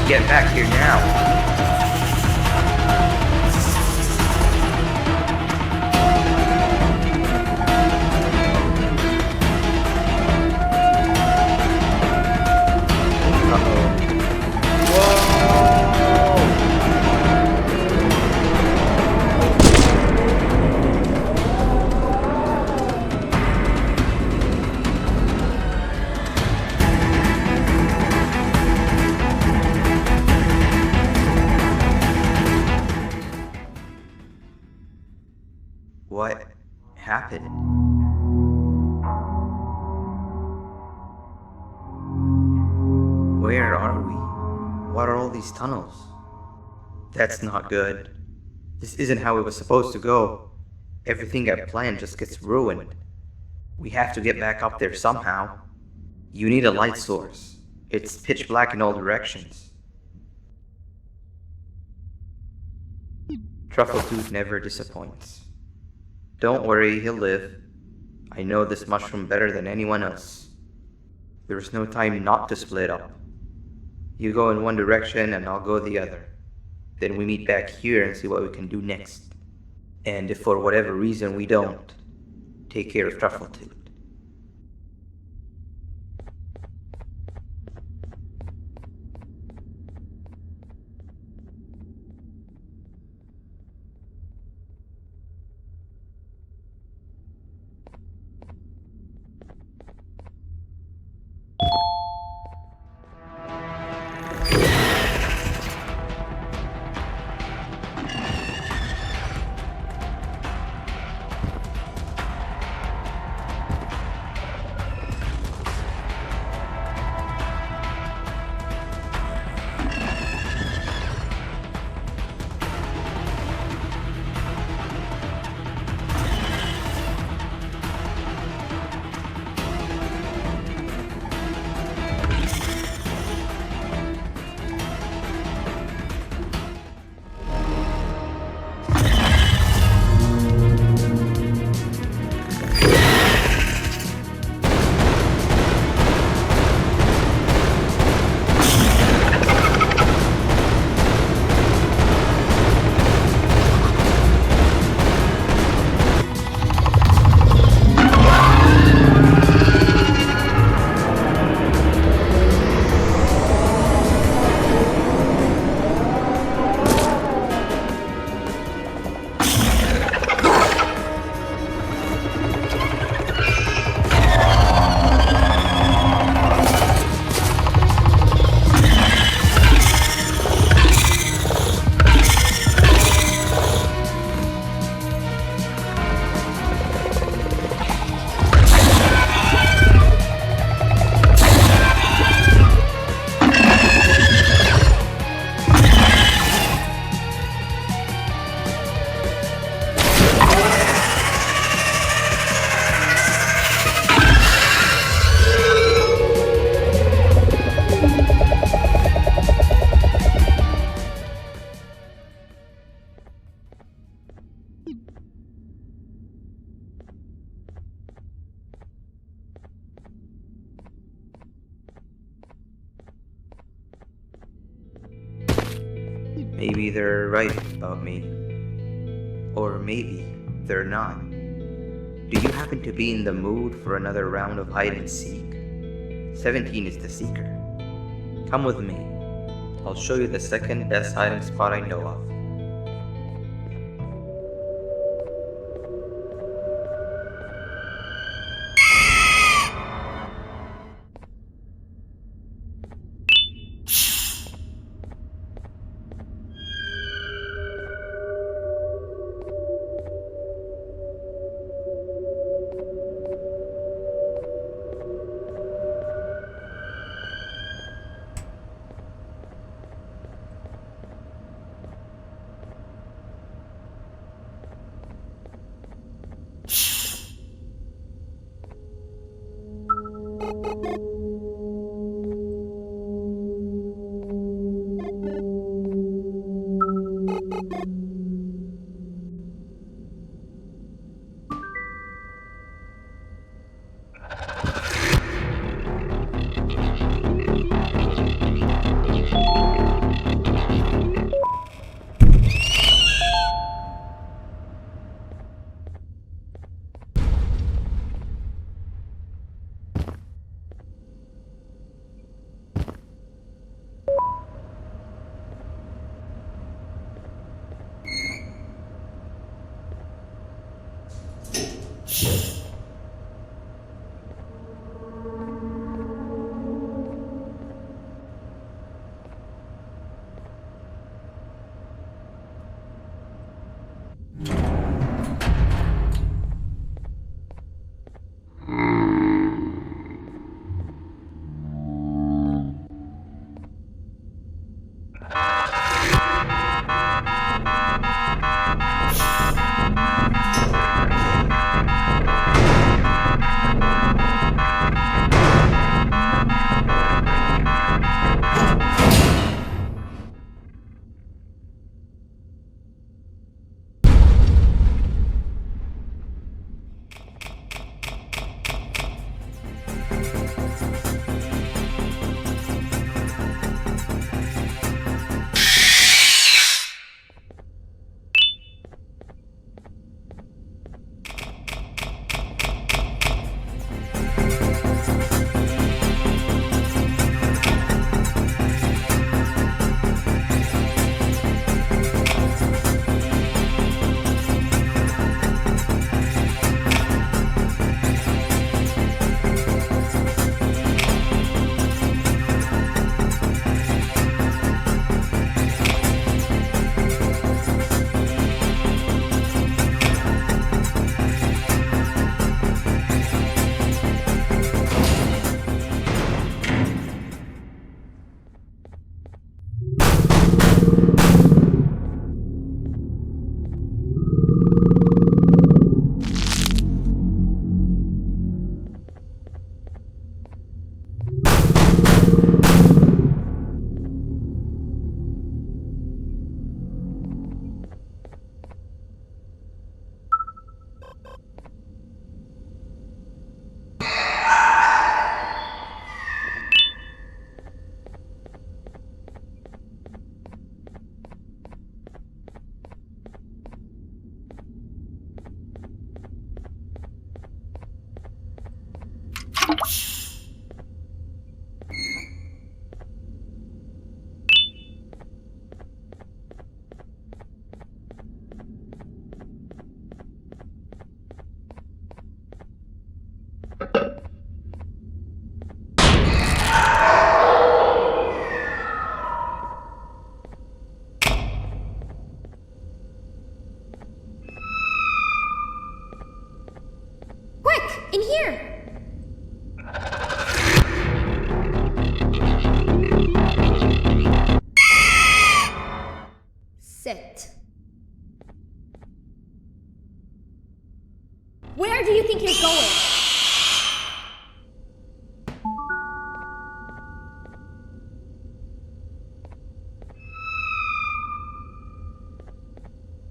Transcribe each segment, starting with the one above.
Get back here now. What happened? Where are we? What are all these tunnels? That's not good. This isn't how it was supposed to go. Everything I planned just gets ruined. We have to get back up there somehow. You need a light source. It's pitch black in all directions. Truffletooth never disappoints. Don't worry, he'll live. I know this mushroom better than anyone else. There's no time not to split up. You go in one direction and I'll go the other. Then we meet back here and see what we can do next. And if for whatever reason we don't, take care of Truffletooth. Maybe they're right about me. Or maybe they're not. Do you happen to be in the mood for another round of hide and seek? 17 is the seeker. Come with me. I'll show you the second best hiding spot I know of. In here! Sit. Where do you think you're going?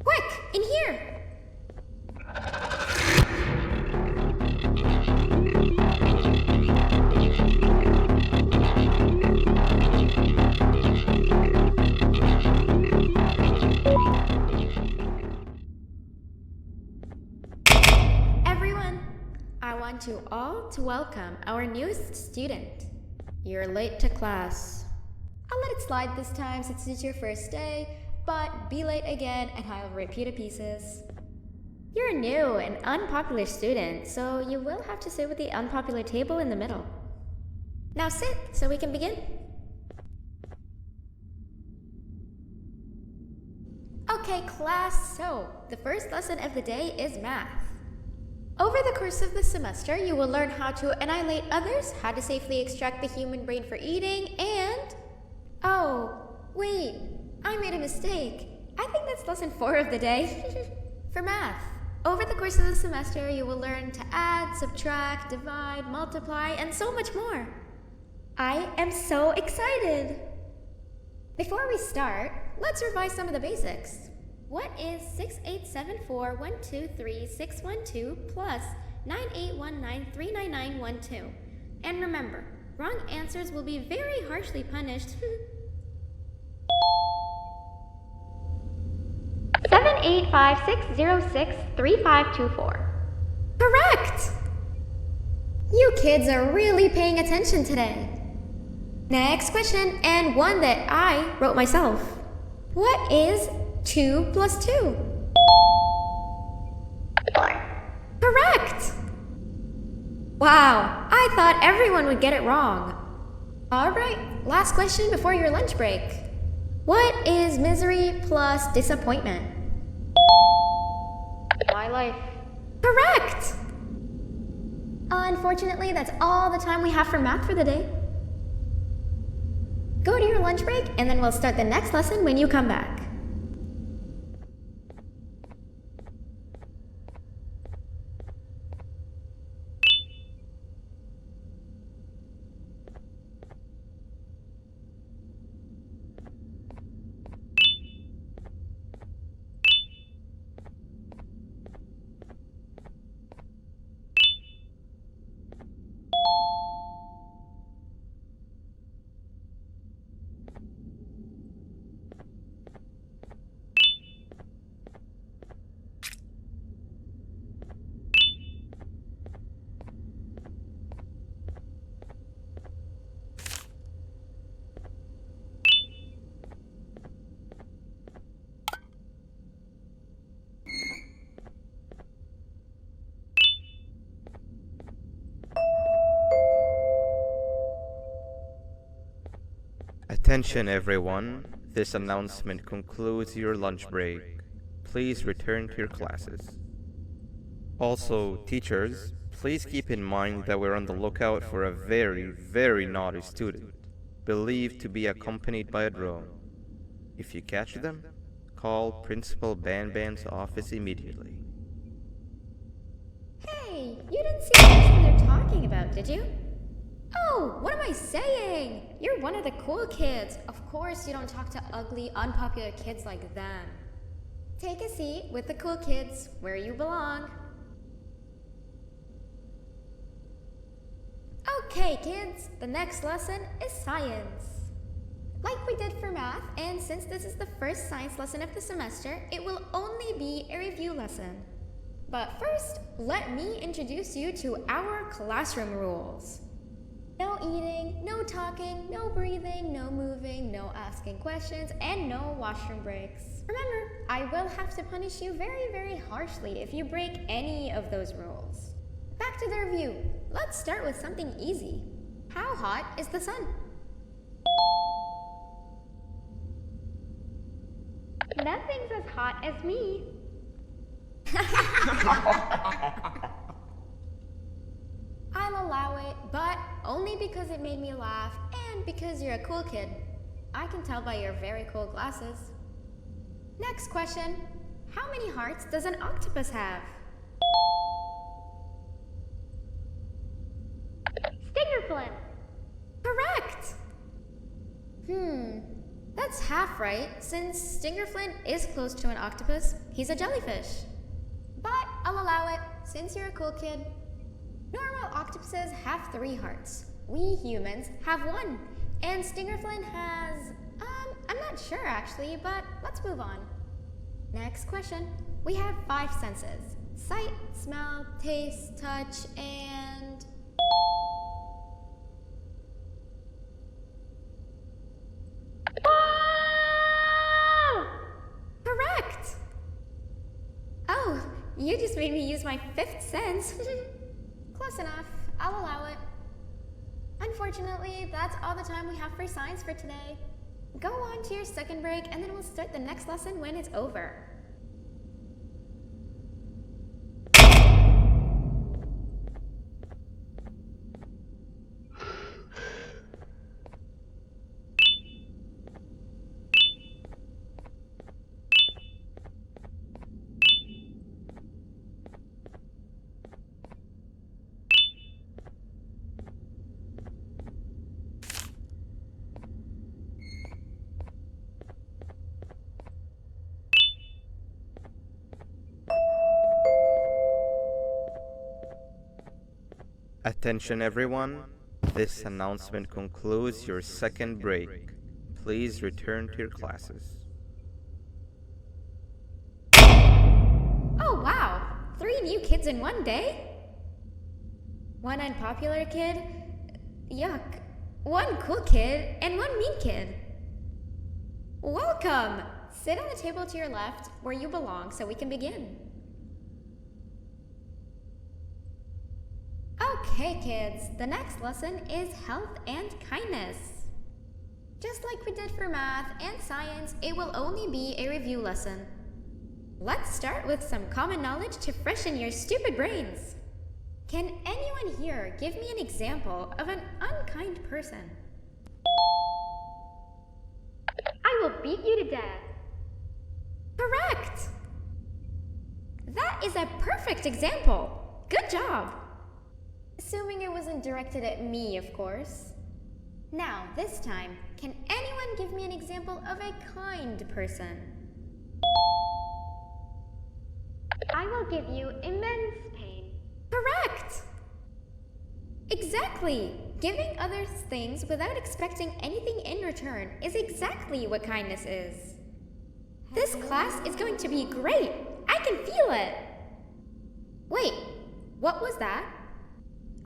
Quick! In here! to all to welcome our newest student. You're late to class. I'll let it slide this time since it's your first day, but be late again and I'll rip you to pieces. You're a new and unpopular student, so you will have to sit with the unpopular table in the middle. Now sit so we can begin. Okay, class, so the first lesson of the day is math. Over the course of the semester, you will learn how to annihilate others, how to safely extract the human brain for eating, and... Oh, wait, I made a mistake. I think that's lesson 4 of the day. For math, over the course of the semester, you will learn to add, subtract, divide, multiply, and so much more. I am so excited! Before we start, let's revise some of the basics. What is 6874123612 plus 9819399912? And remember, wrong answers will be very harshly punished. 785-606-3524. Correct! You kids are really paying attention today. Next question, and one that I wrote myself. What is 2 plus 2? 4. Correct! Wow, I thought everyone would get it wrong. Alright, last question before your lunch break. What is misery plus disappointment? My life. Correct! Unfortunately, that's all the time we have for math for the day. Go to your lunch break, and then we'll start the next lesson when you come back. Attention everyone, this announcement concludes your lunch break. Please return to your classes. Also, teachers, please keep in mind that we're on the lookout for a very naughty student, believed to be accompanied by a drone. If you catch them, call Principal Banban's office immediately. Hey, you didn't see the person they're talking about, did you? Oh, what am I saying? You're one of the cool kids. Of course you don't talk to ugly, unpopular kids like them. Take a seat with the cool kids where you belong. Okay, kids, the next lesson is science. Like we did for math, and since this is the first science lesson of the semester, it will only be a review lesson. But first, let me introduce you to our classroom rules. No eating, no talking, no breathing, no moving, no asking questions, and no washroom breaks. Remember, I will have to punish you very harshly if you break any of those rules. Back to the review. Let's start with something easy. How hot is the sun? Nothing's as hot as me. I'll allow it, but only because it made me laugh and because you're a cool kid. I can tell by your very cool glasses. Next question. How many hearts does an octopus have? Stingerflint. Correct! That's half right, since Stingerflint is close to an octopus. He's a jellyfish. But I'll allow it, since you're a cool kid. Normal octopuses have 3 hearts. We humans have 1. And Stingerflint has... I'm not sure actually, but let's move on. Next question. We have 5 senses. Sight, smell, taste, touch, and... Correct! Oh, you just made me use my fifth sense. Close enough. I'll allow it. Unfortunately, that's all the time we have for science for today. Go on to your second break, and then we'll start the next lesson when it's over. Attention everyone, this announcement concludes your second break. Please return to your classes. Oh wow! 3 new kids in one day? 1 unpopular kid? Yuck. 1 cool kid and 1 mean kid. Welcome! Sit on the table to your left where you belong so we can begin. Okay kids, the next lesson is health and kindness. Just like we did for math and science, it will only be a review lesson. Let's start with some common knowledge to freshen your stupid brains. Can anyone here give me an example of an unkind person? I will beat you to death. Correct! That is a perfect example. Good job. Assuming it wasn't directed at me, of course. Now, this time, can anyone give me an example of a kind person? I will give you immense pain. Correct! Exactly! Giving others things without expecting anything in return is exactly what kindness is. This class is going to be great! I can feel it! Wait, what was that?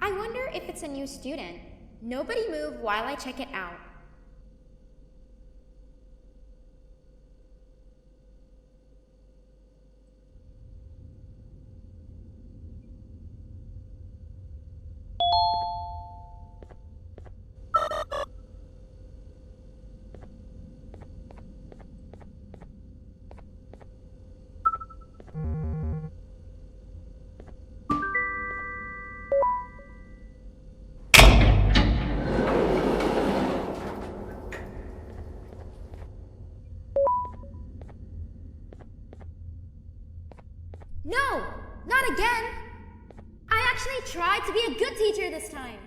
I wonder if it's a new student. Nobody move while I check it out. No! Not again! I actually tried to be a good teacher this time.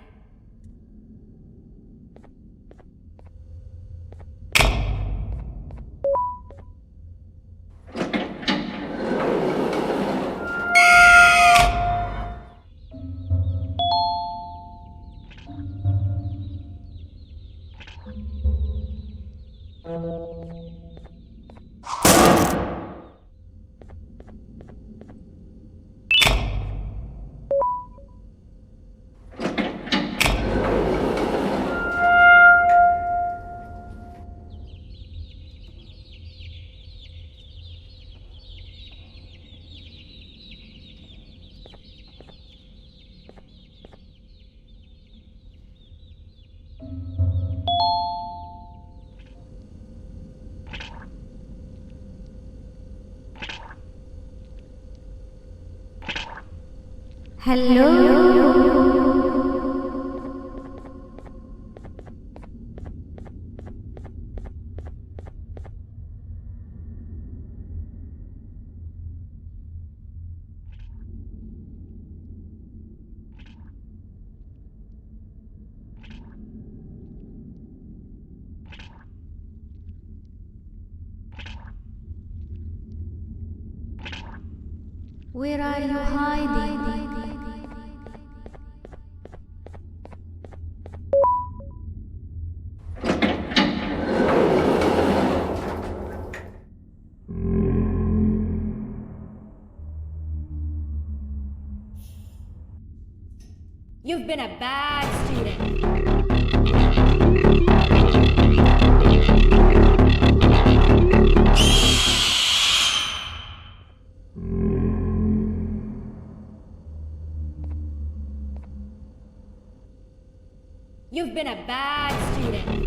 Where are you hiding? You've been a bad student. You've been a bad student.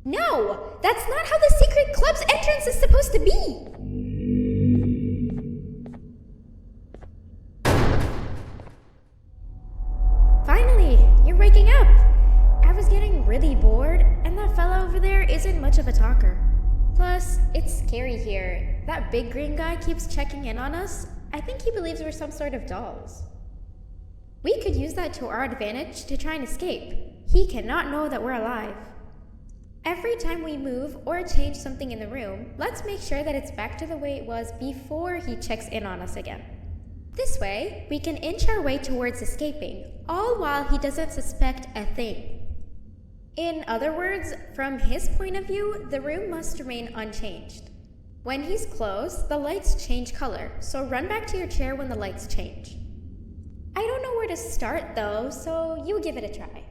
No! That's not how the secret club's entrance is supposed to be! Finally, you're waking up! I was getting really bored, and that fella over there isn't much of a talker. Plus, it's scary here. That big green guy keeps checking in on us. I think he believes we're some sort of dolls. We could use that to our advantage to try and escape. He cannot know that we're alive. Every time we move or change something in the room, let's make sure that it's back to the way it was before he checks in on us again. This way, we can inch our way towards escaping, all while he doesn't suspect a thing. In other words, from his point of view, the room must remain unchanged. When he's close, the lights change color, so run back to your chair when the lights change. I don't know where to start though, so you give it a try.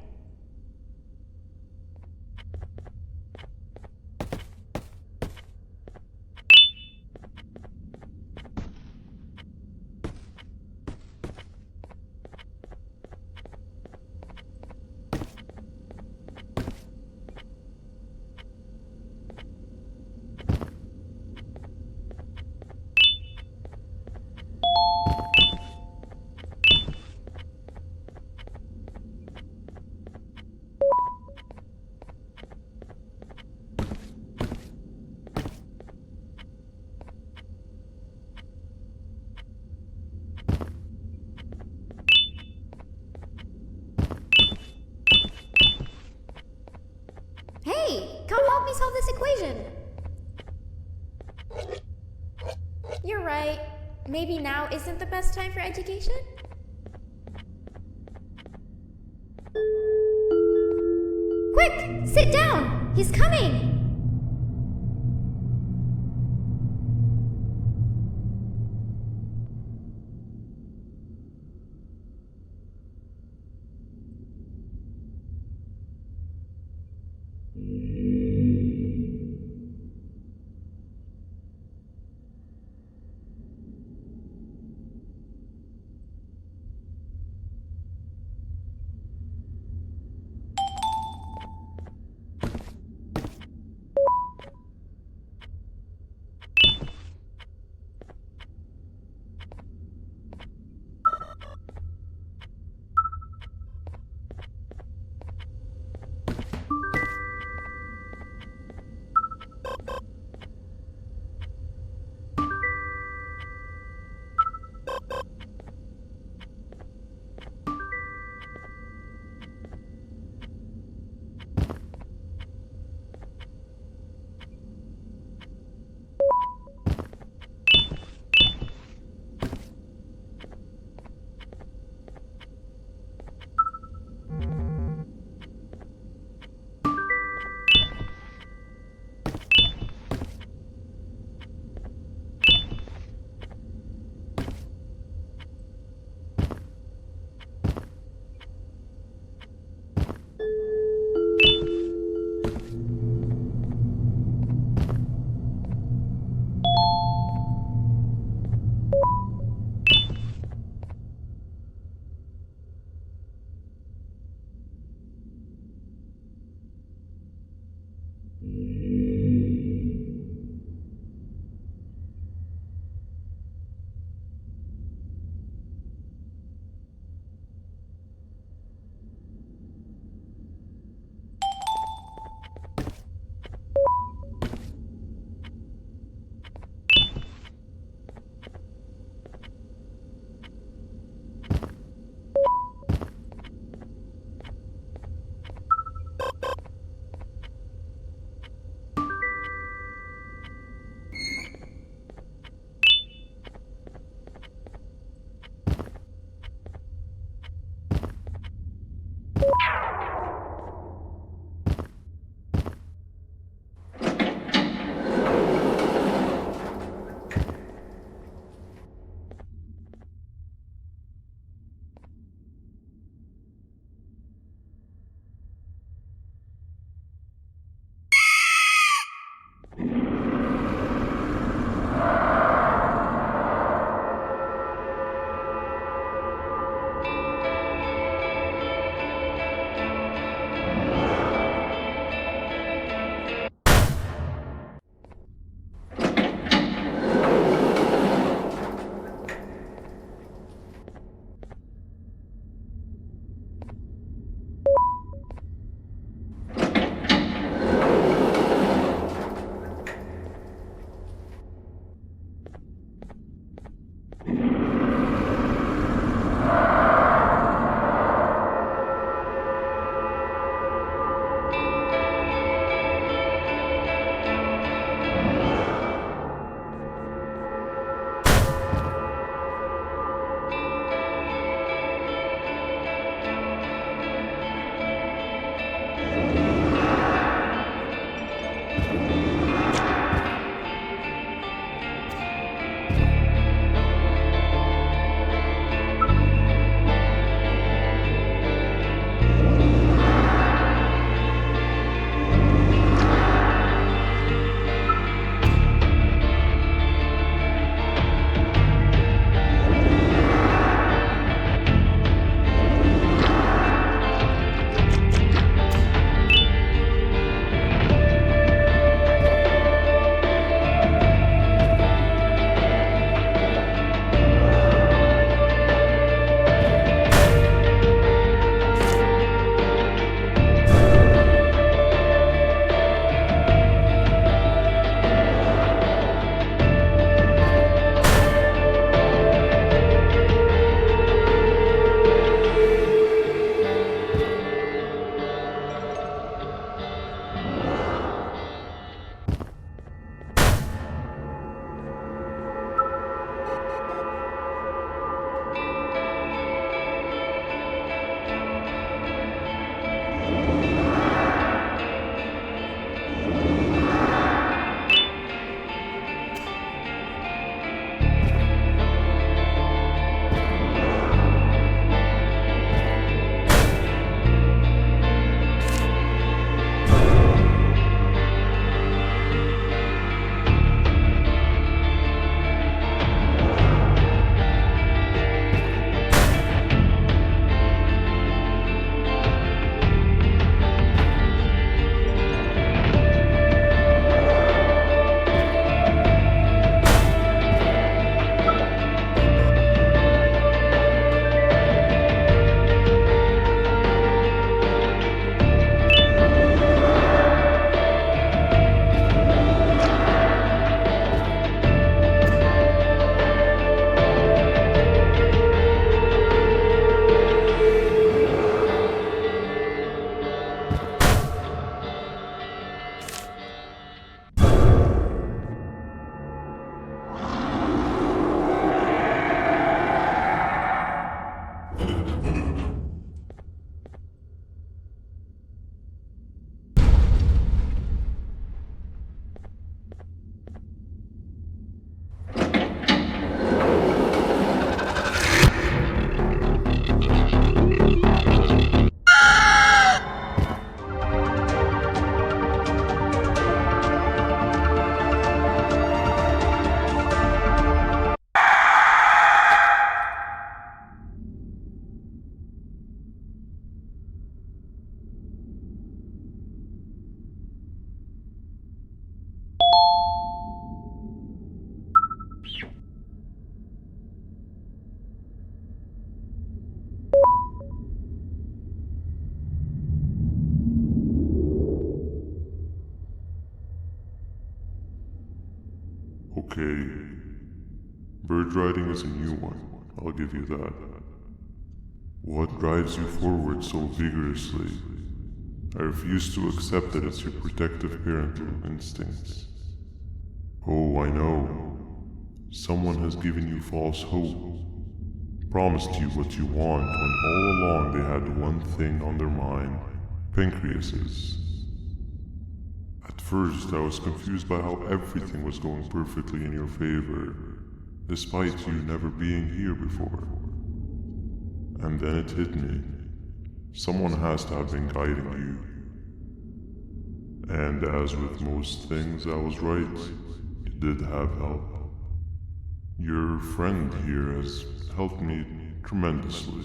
Hey, come help me solve this equation! You're right. Maybe now isn't the best time for education? Quick! Sit down! He's coming! okay. Bird riding is a new one, I'll give you that. What drives you forward so vigorously? I refuse to accept that it's your protective parental instincts. Oh, I know. Someone has given you false hope. Promised you what you want when all along they had one thing on their mind: pancreases. At first, I was confused by how everything was going perfectly in your favor, despite you never being here before. And then it hit me. Someone has to have been guiding you. And as with most things, I was right. You did have help. Your friend here has helped me tremendously.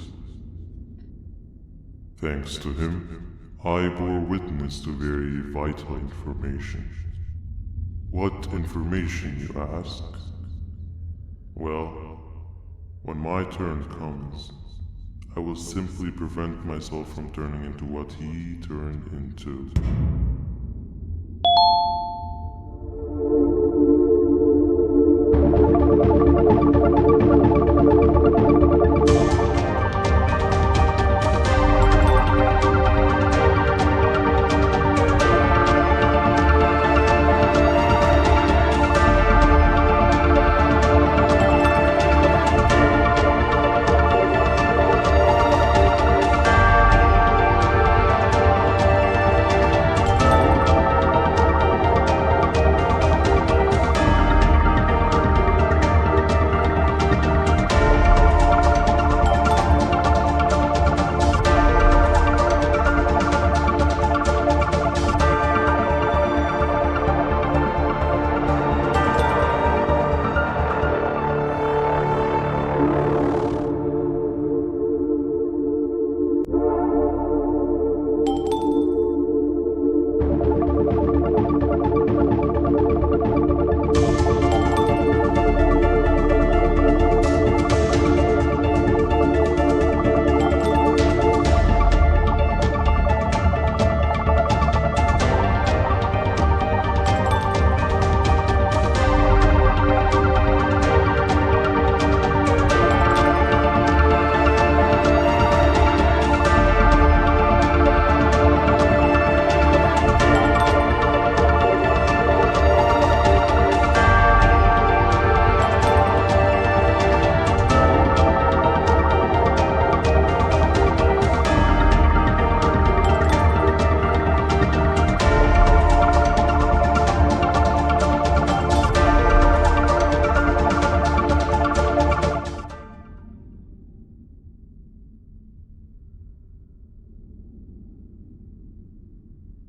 Thanks to him, I bore witness to very vital information. What information, you ask? Well, when my turn comes, I will simply prevent myself from turning into what he turned into.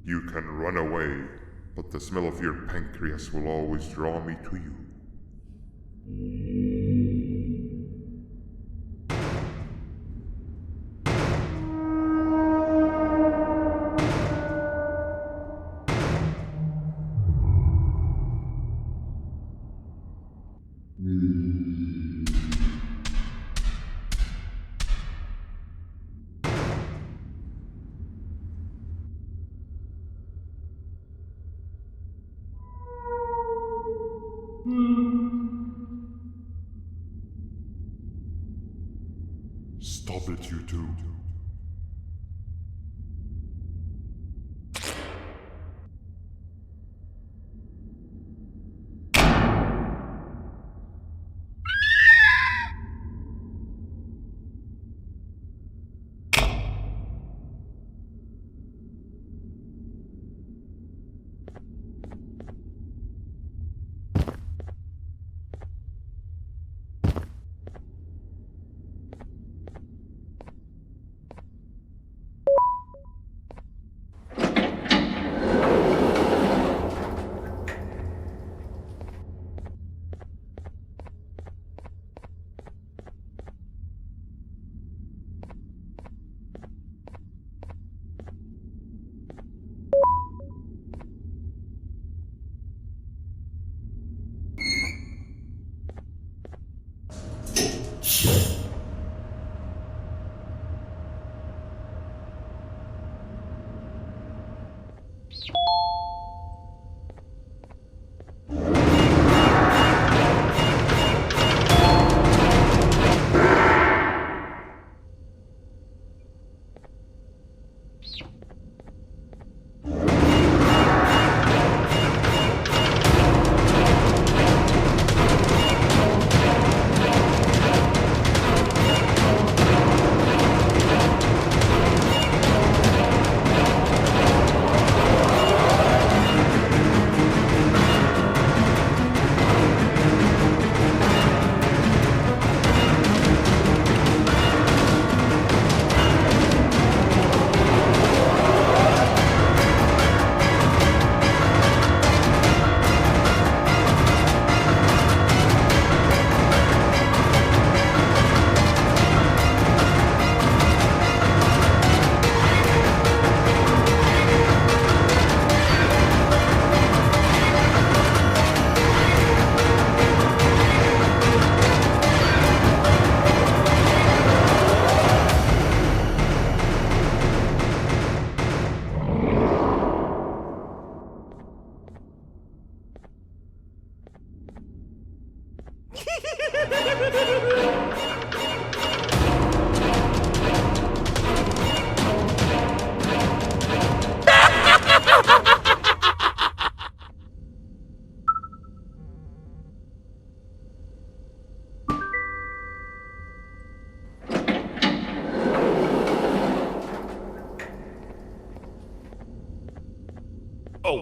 You can run away, but the smell of your pancreas will always draw me to you. Stop it, you two.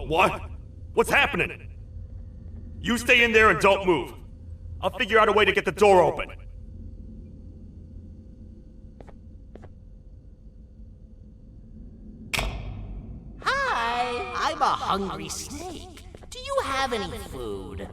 Whoa, what? What's happening? You stay in there and don't move. I'll figure out a way to get the door open. Hi, I'm a hungry snake. Do you have any food?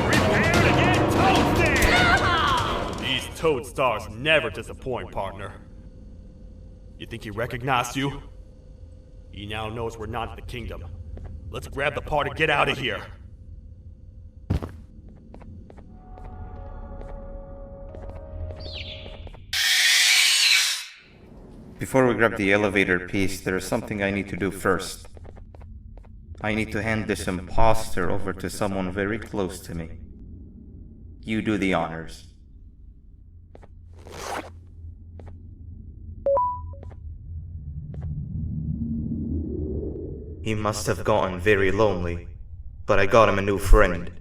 Prepare to get toasted! These toad stars never disappoint, partner. You think he recognized you? He now knows we're not in the kingdom. Let's grab the part and get out of here. Before we grab the elevator piece, there is something I need to do first. I need to hand this imposter over to someone very close to me. You do the honors. He must have gotten very lonely, but I got him a new friend.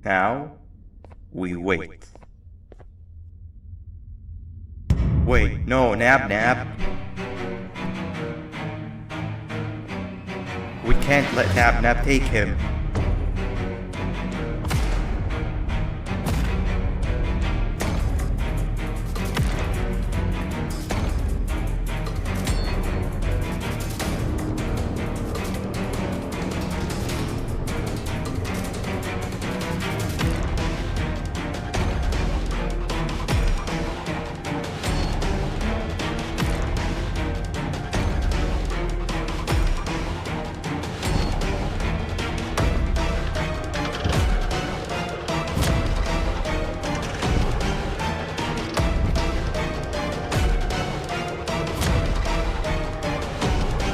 Now, we wait. Wait, no, Nab. We can't let Nab take him.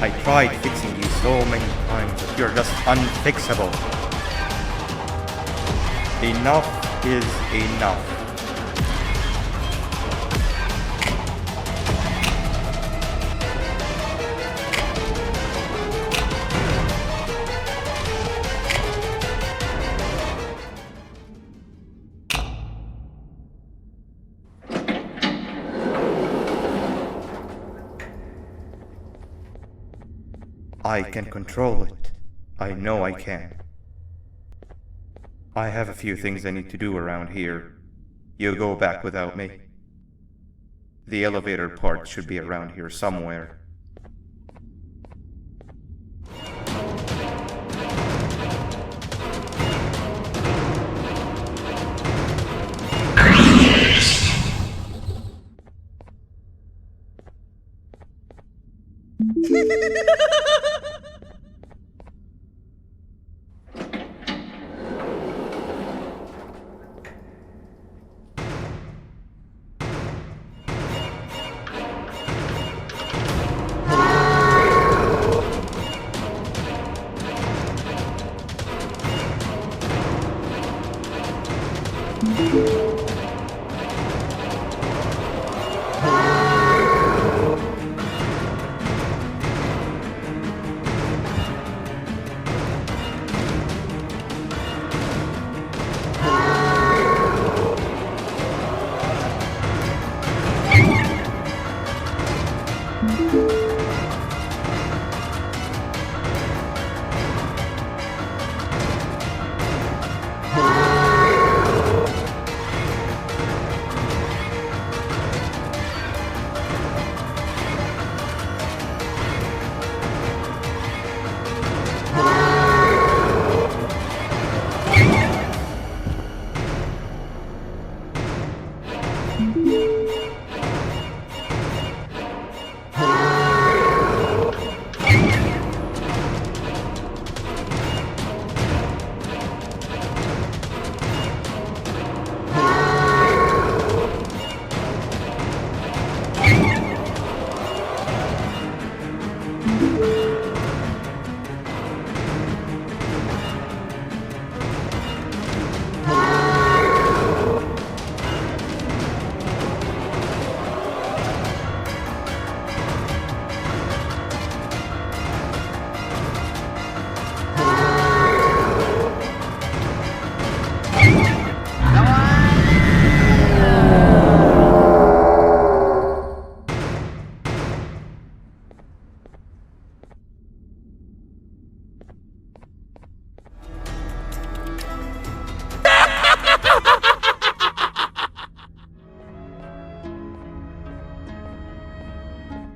I tried fixing you so many times, but you're just unfixable. Enough is enough. I can control it. I know I can. I have a few things I need to do around here. You go back without me. The elevator part should be around here somewhere.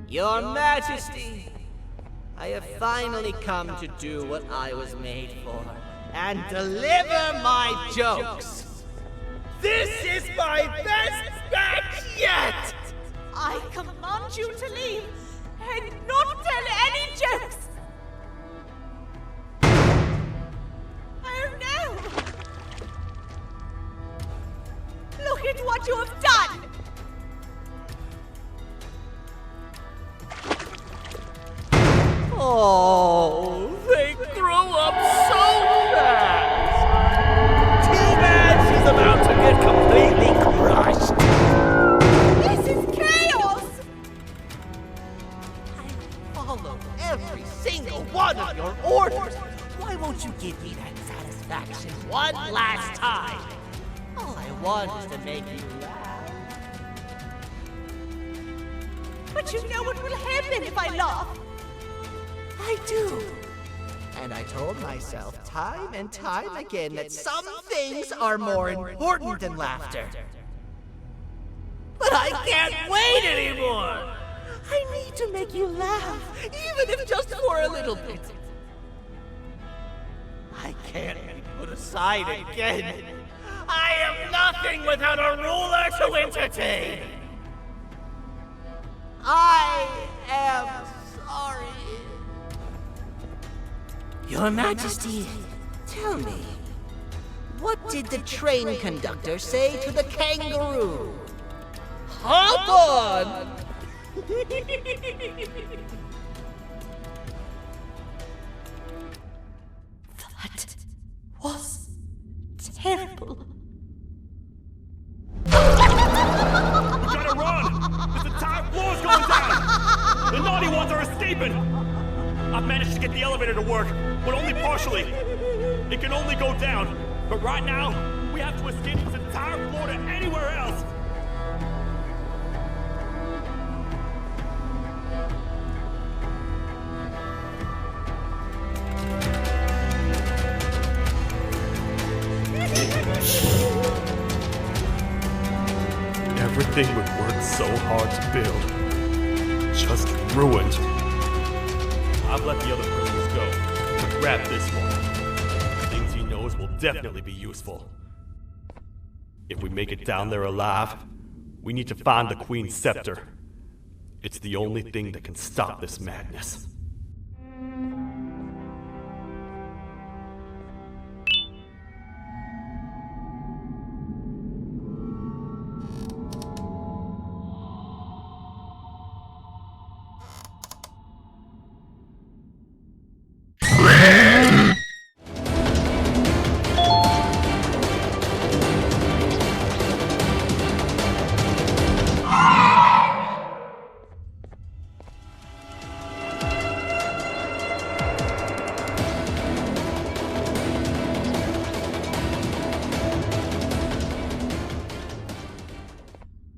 Your Majesty, I have finally come to do what I was made for, and deliver my jokes. This is my best match yet! I command you to leave and not tell any jokes! Oh no! Look at what you have done! Oh, they grow up so fast! Too bad she's about to get completely crushed! This is chaos! I followed every single one of your orders! Why won't you give me that satisfaction one last time? All I want is to make you laugh. But you know what will happen if I laugh! I do. And I told myself time and time again that some things are more important than laughter. But I can't wait anymore! I need to make you laugh, even if just for a little bit. I can't be put aside again. I am nothing without a ruler to entertain. I am sorry. Your Majesty, tell me, what did the train conductor say to the kangaroo? Hop on! That was terrible. We gotta run! This entire floor's going down! The naughty ones are escaping! I've managed to get the elevator to work, but only partially. It can only go down, but right now, we have to escape this entire floor to anywhere else! Everything we worked so hard to build, just ruined. I've let the other prisoners go, but grab this one. Things he knows will definitely be useful. If we make it down there alive, we need to find the Queen's scepter. It's the only thing that can stop this madness.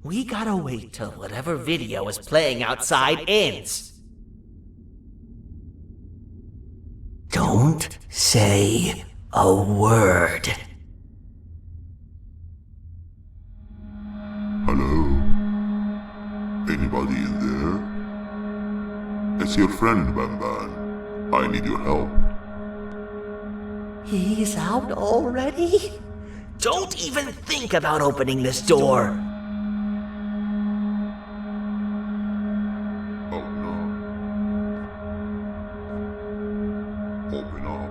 We gotta wait till whatever video is playing outside ends. Don't say a word. Hello? Anybody in there? It's your friend, Banban. I need your help. He's out already? Don't even think about opening this door. Oh no. Open up.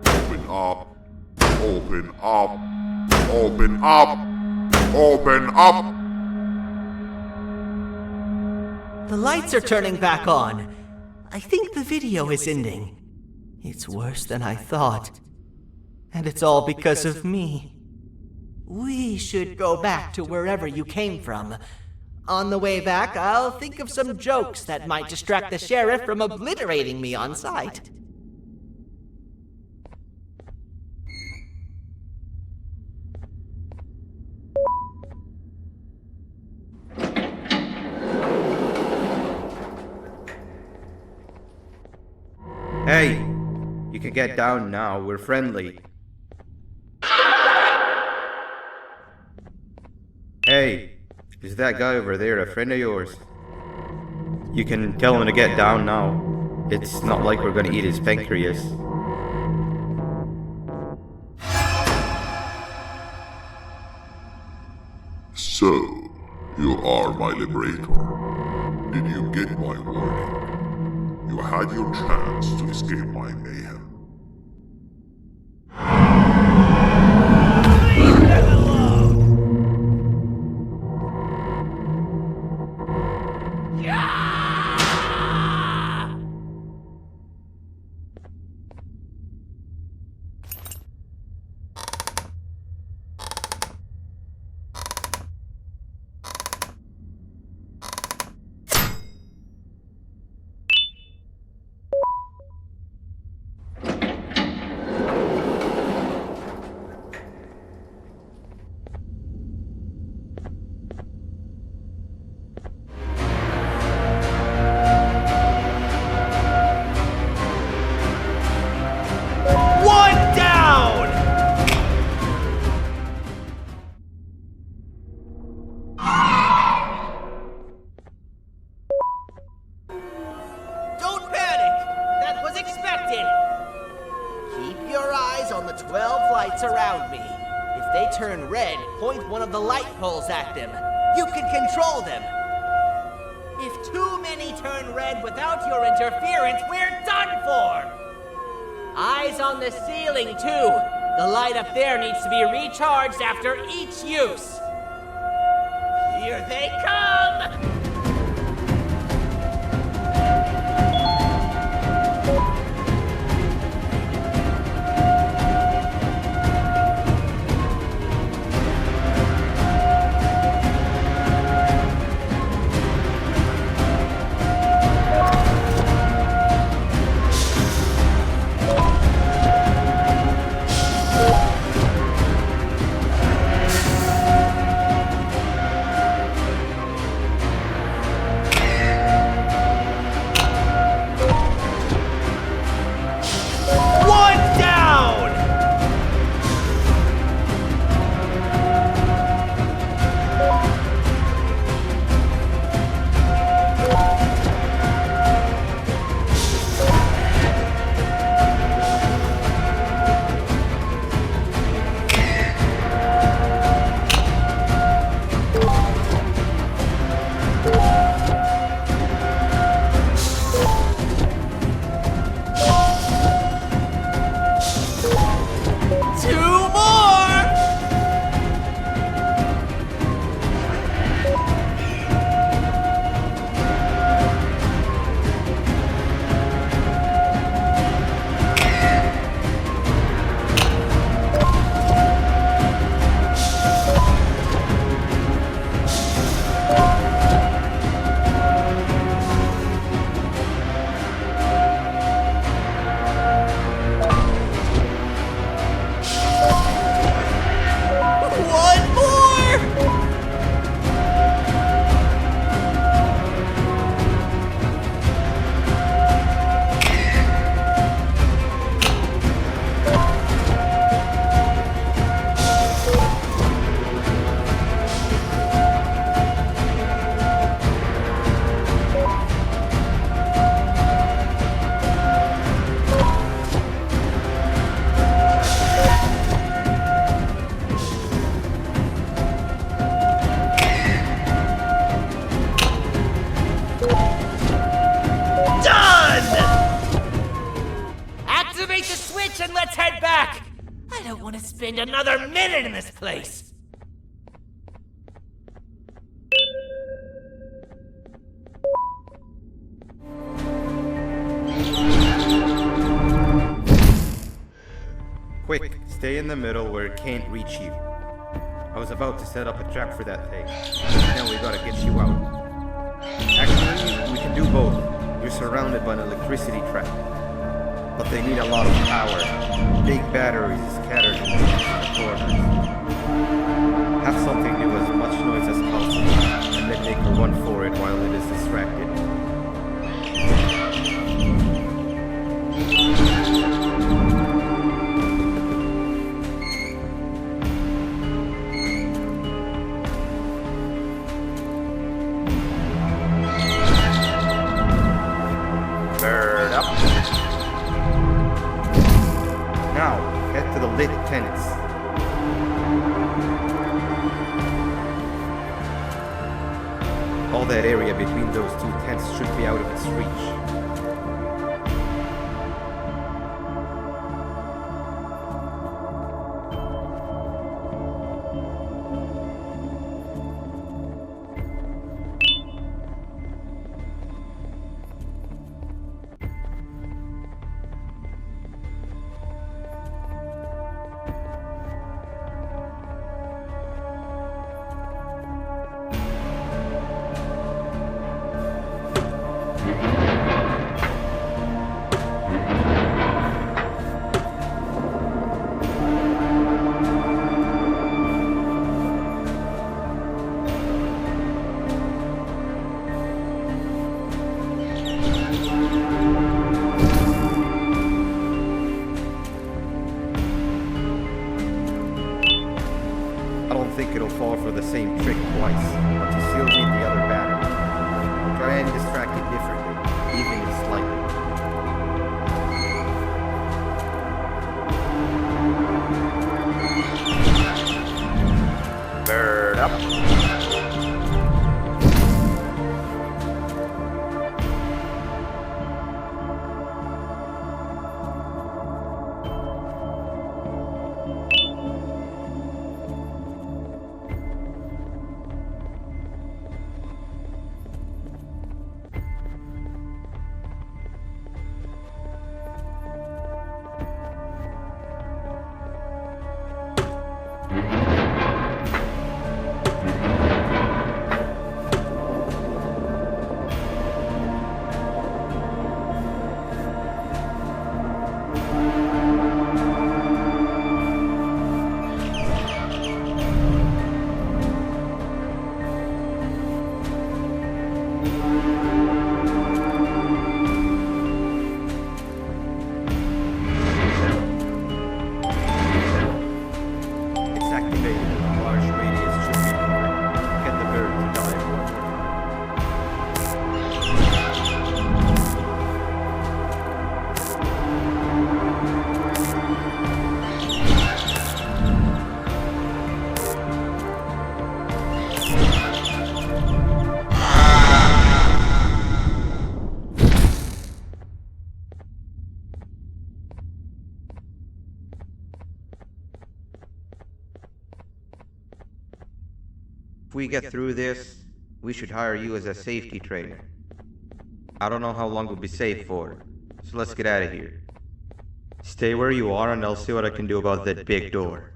Open up. Open up. Open up. Open up. The lights are turning back on. I think the video is ending. It's worse than I thought. And it's all because of me. We should go back to wherever you came from. On the way back, I'll think of some jokes that might distract the sheriff from obliterating me on sight. Hey, you can get down now. We're friendly. Hey, Is that guy over there a friend of yours? You can tell him to get down now. It's not like we're gonna eat his pancreas. So, you are my liberator. Did you get my warning? You had your chance to escape my mayhem. Around me. If they turn red, point one of the light poles at them. You can control them. If too many turn red without your interference, we're done for! Eyes on the ceiling, too. The light up there needs to be recharged after each use. Here they come! And let's head back! I don't want to spend another minute in this place! Quick, stay in the middle where it can't reach you. I was about to set up a trap for that thing. Now we gotta get you out. Actually, we can do both. You're surrounded by an electricity trap. But they need a lot of power. Big batteries scattered in the corners. Have something do as much noise as possible, and then make a run for it while it is distracted. All that area between those two tents should be out of its reach. I don't think it'll fall for the same trick twice, but you still need the other battery. Try and distract it differently, even slightly. Bird up. If we get through this, we should hire you as a safety trainer. I don't know how long we'll be safe for, so let's get out of here. Stay where you are and I'll see what I can do about that big door.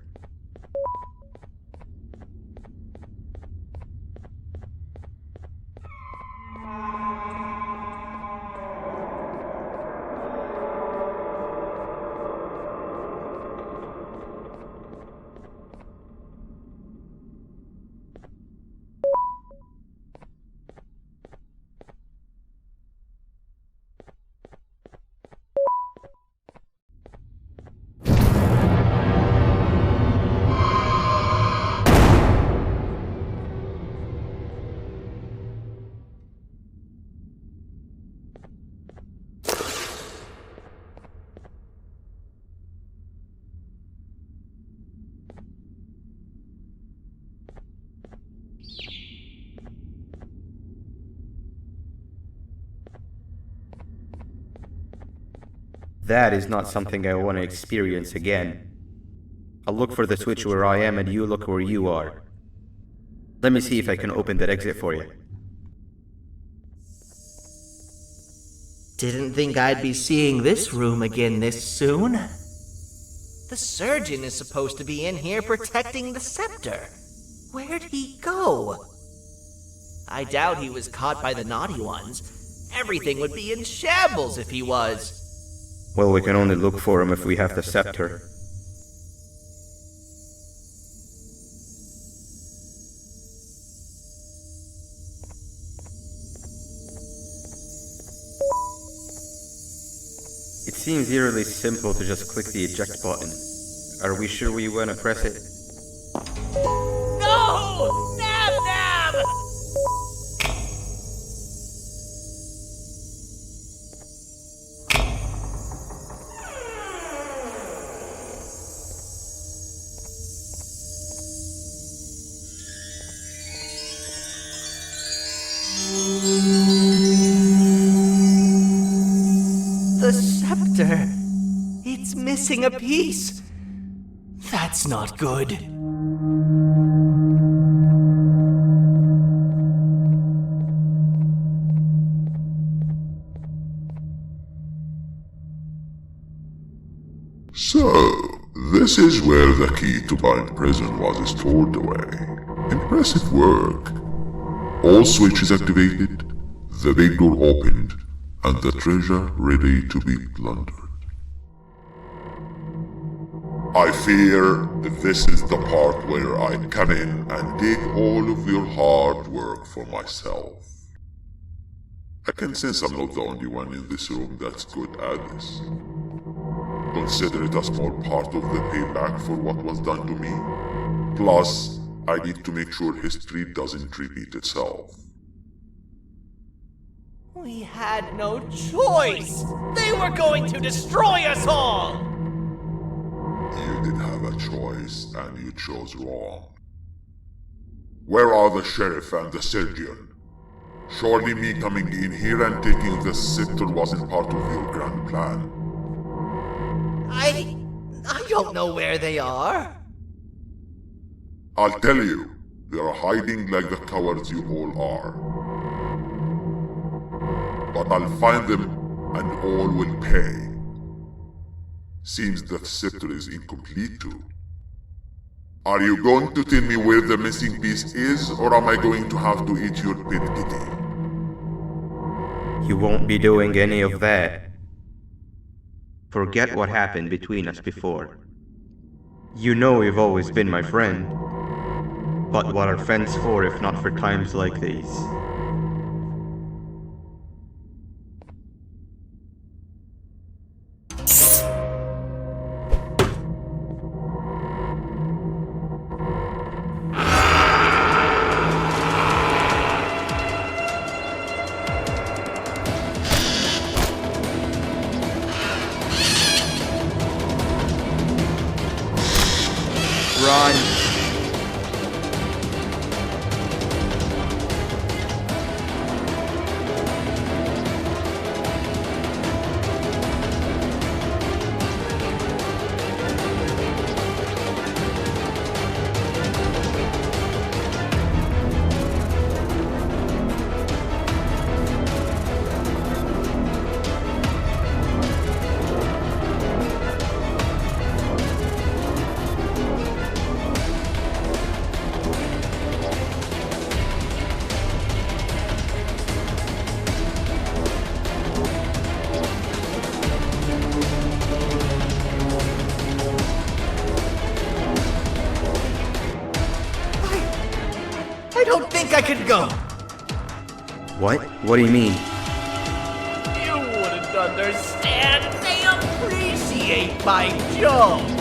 That is not something I want to experience again. I'll look for the switch where I am and you look where you are. Let me see if I can open that exit for you. Didn't think I'd be seeing this room again this soon. The surgeon is supposed to be in here protecting the scepter. Where'd he go? I doubt he was caught by the naughty ones. Everything would be in shambles if he was. Well, we can only look for him if we have the scepter. It seems eerily simple to just click the eject button. Are we sure we want to press it? No! Nab Nab! The scepter. It's missing a piece. That's not good. So, this is where the key to my prison was stored away. Impressive work. All switches activated, the big door opened, and the treasure ready to be plundered. I fear this is the part where I come in and take all of your hard work for myself. I can sense I'm not the only one in this room that's good at this. Consider it a small part of the payback for what was done to me. Plus, I need to make sure history doesn't repeat itself. We had no choice! They were going to destroy us all! You did have a choice, and you chose wrong. Where are the sheriff and the surgeon? Surely me coming in here and taking the scepter wasn't part of your grand plan. I don't know where they are. I'll tell you, they are hiding like the cowards you all are. But I'll find them, and all will pay. Seems that scepter is incomplete too. Are you going to tell me where the missing piece is, or am I going to have to eat your pet kitty? You won't be doing any of that. Forget what happened between us before. You know you've always been my friend. But what are friends for if not for times like these? Run! I don't think I could go. What? What do you mean? You wouldn't understand. They appreciate my jokes.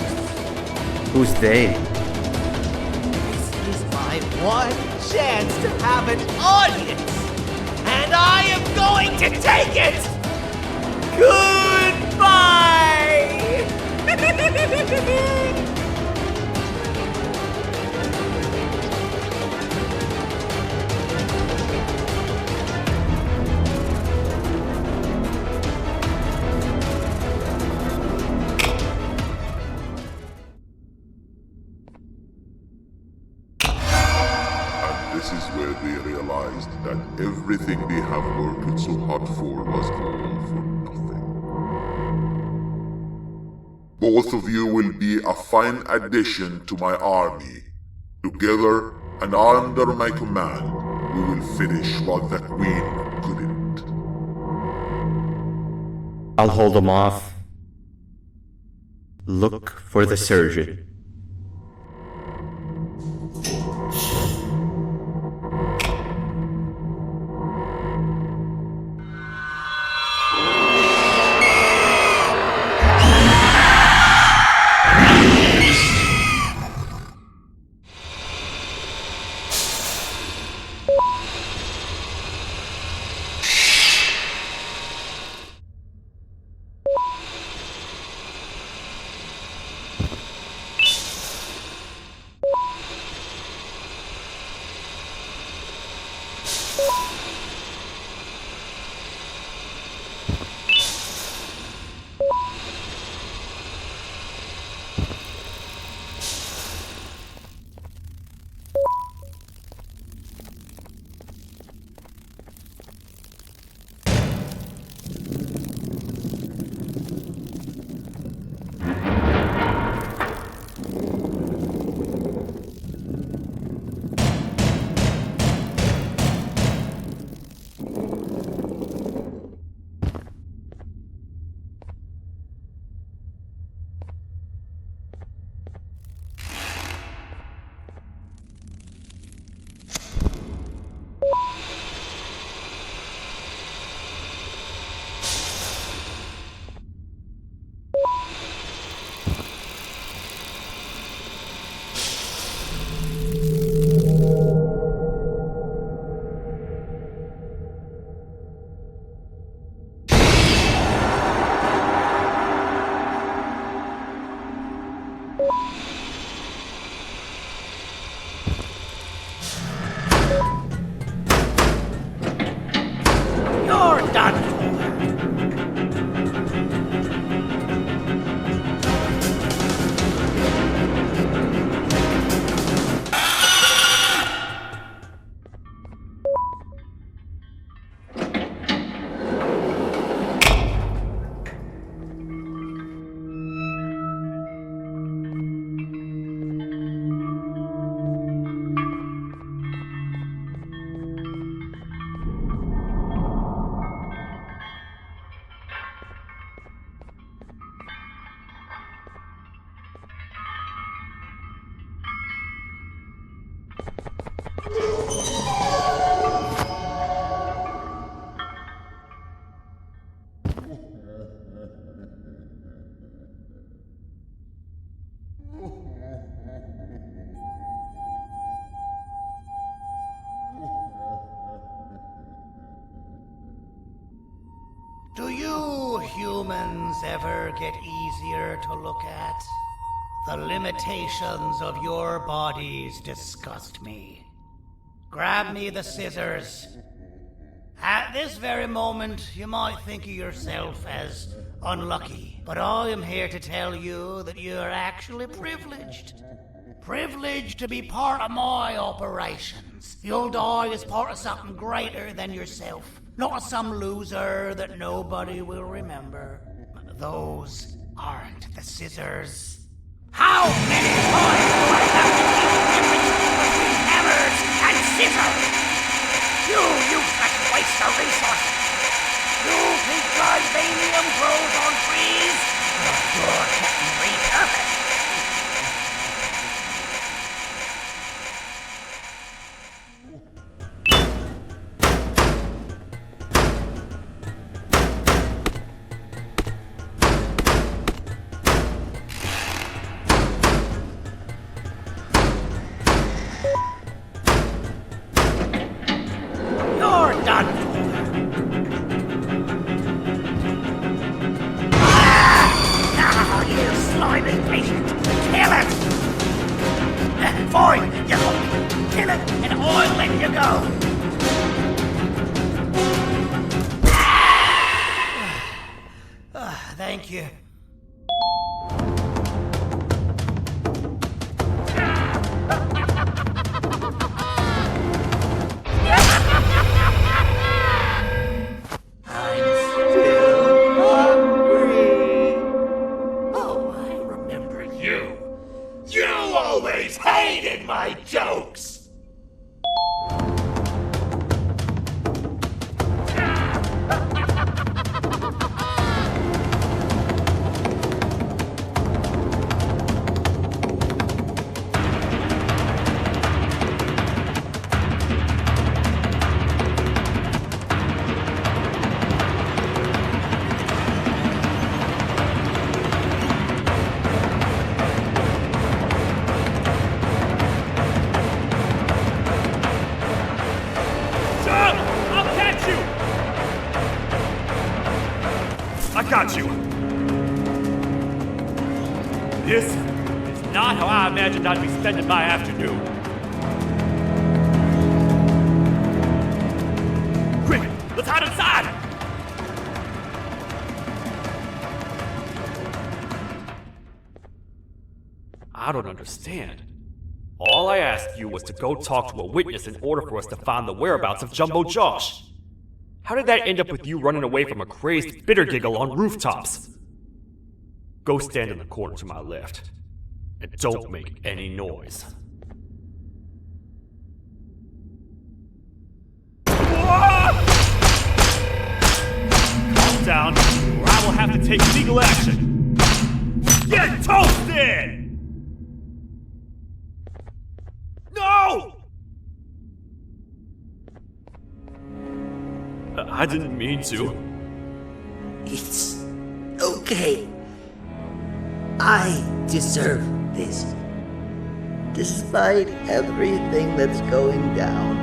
Who's they? This is my one chance to have an audience, and I am going to take it. Goodbye. This is where they realized that everything they have worked so hard for was all for nothing. Both of you will be a fine addition to my army. Together and under my command, we will finish what the Queen couldn't. I'll hold them off. Look for the surgeon. you humans ever get easier to look at? The limitations of your bodies disgust me. Grab me the scissors. At this very moment, you might think of yourself as unlucky, but I am here to tell you that you're actually privileged. Privileged to be part of my operations. You'll die as part of something greater than yourself, not as some loser that nobody will remember. Those aren't the scissors. How many times do I have to keep the difference between hammers and scissors? You useless waste of resources! You think Vibanium grows on trees? You're getting repurposed! You're done for. Now, you slimy patient, kill it! Fine, you kill it, and I'll let you go. Thank you. Hated my jokes! Got you. This is not how I imagined I'd be spending my afternoon. Quick, let's hide inside! I don't understand. All I asked you was to go talk to a witness in order for us to find the whereabouts of Jumbo Josh. How did that end up with you running away from a crazed bitter giggle on rooftops? Go stand in the corner to my left, and don't make any noise. Calm down, or I will have to take legal action. Get toasted! No! I didn't mean to. It's okay. I deserve this. Despite everything that's going down,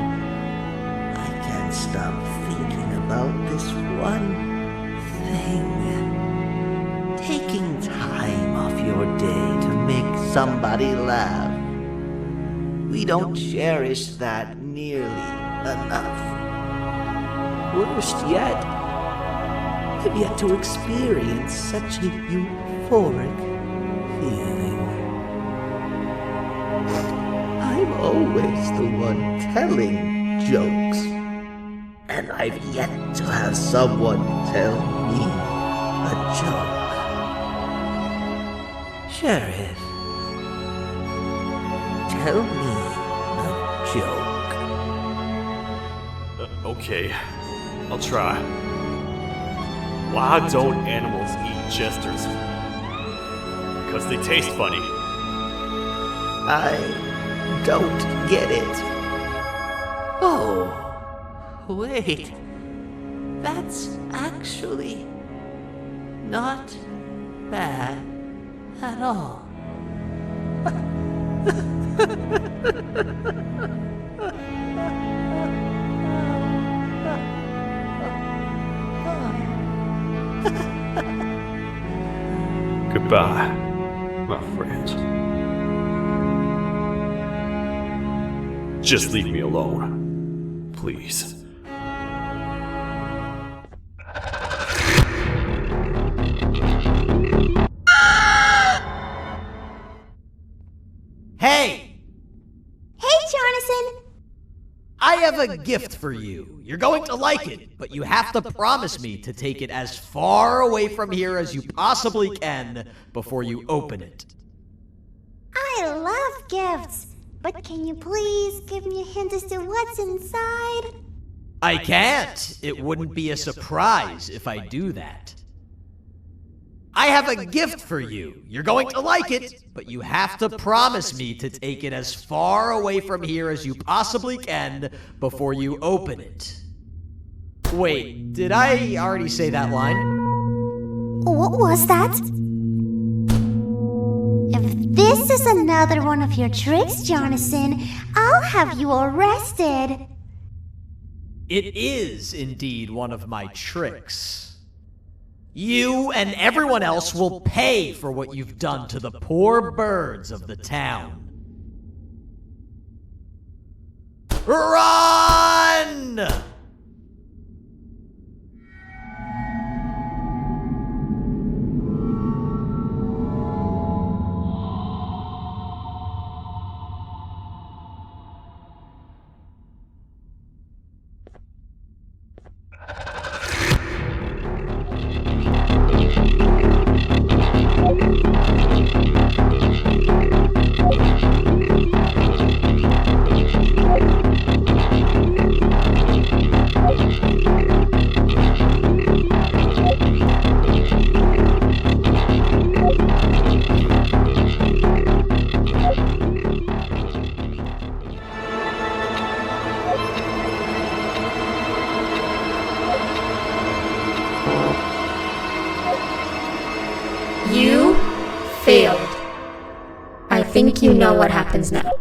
I can't stop thinking about this one thing. Taking time off your day to make somebody laugh. We don't cherish that nearly enough. Worst yet, I've yet to experience such a euphoric feeling. I'm always the one telling jokes, and I've yet to have someone tell me a joke. Sheriff, tell me a joke. Okay. I'll try. Why don't animals eat jesters? Because they taste funny. I don't get it. Oh, wait. That's actually not bad at all. Goodbye, my friends. Just leave me alone, please. Hey! Hey, Jonathan! I have a gift for you. You're going to like it, but you have to promise me to take it as far away from here as you possibly can before you open it. I love gifts, but can you please give me a hint as to what's inside? I can't. It wouldn't be a surprise if I do that. I have a gift for you. You're going to like it, but you have to promise me to take it as far away from here as you possibly can before you open it. Wait, did I already say that line? What was that? If this is another one of your tricks, Jonathan, I'll have you arrested. It is indeed one of my tricks. You and everyone else will pay for what you've done to the poor birds of the town. Run! You failed. I think you know what happens now.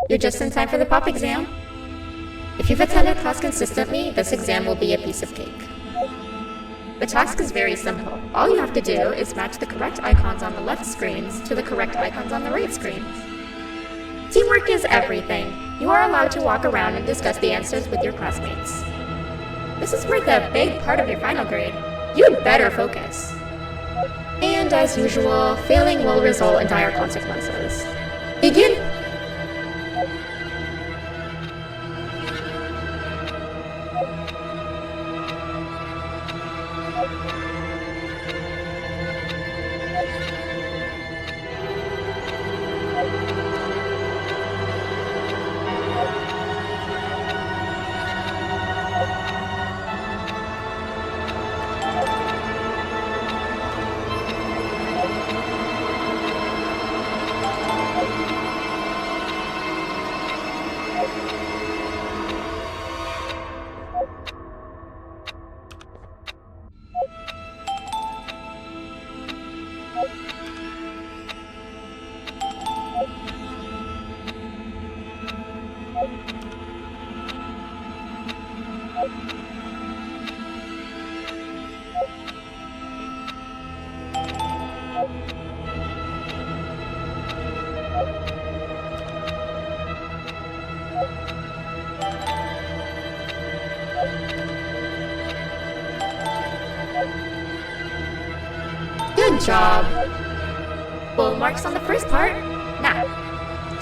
You're just in time for the pop exam. If you've attended class consistently, this exam will be a piece of cake. The task is very simple. All you have to do is match the correct icons on the left screens to the correct icons on the right screens. Teamwork is everything. You are allowed to walk around and discuss the answers with your classmates. This is worth a big part of your final grade. You'd better focus. And as usual, failing will result in dire consequences. Begin! Good job! Full marks on the first part. Now,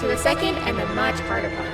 to the second and the much harder part.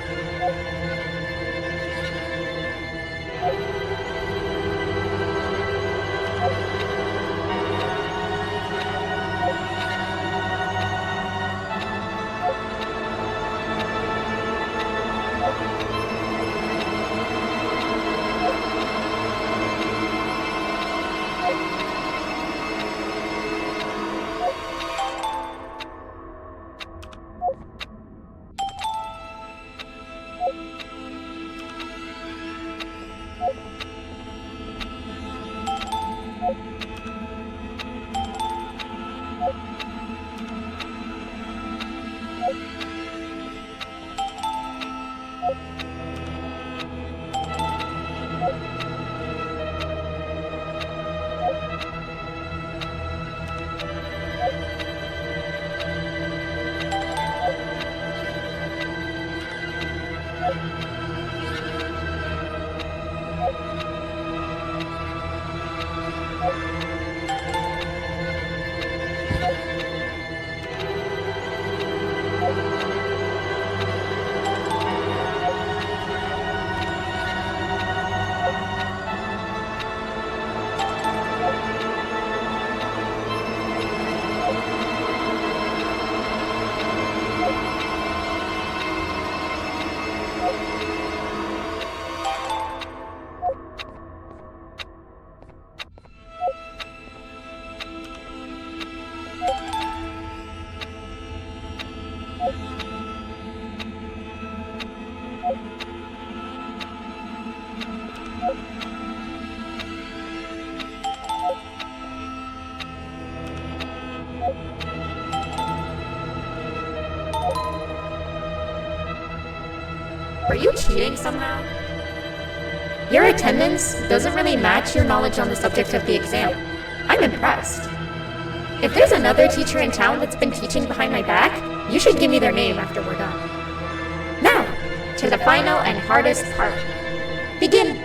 Are you cheating somehow? Your attendance doesn't really match your knowledge on the subject of the exam. I'm impressed. If there's another teacher in town that's been teaching behind my back, you should give me their name after we're done. Now, to the final and hardest part. Begin!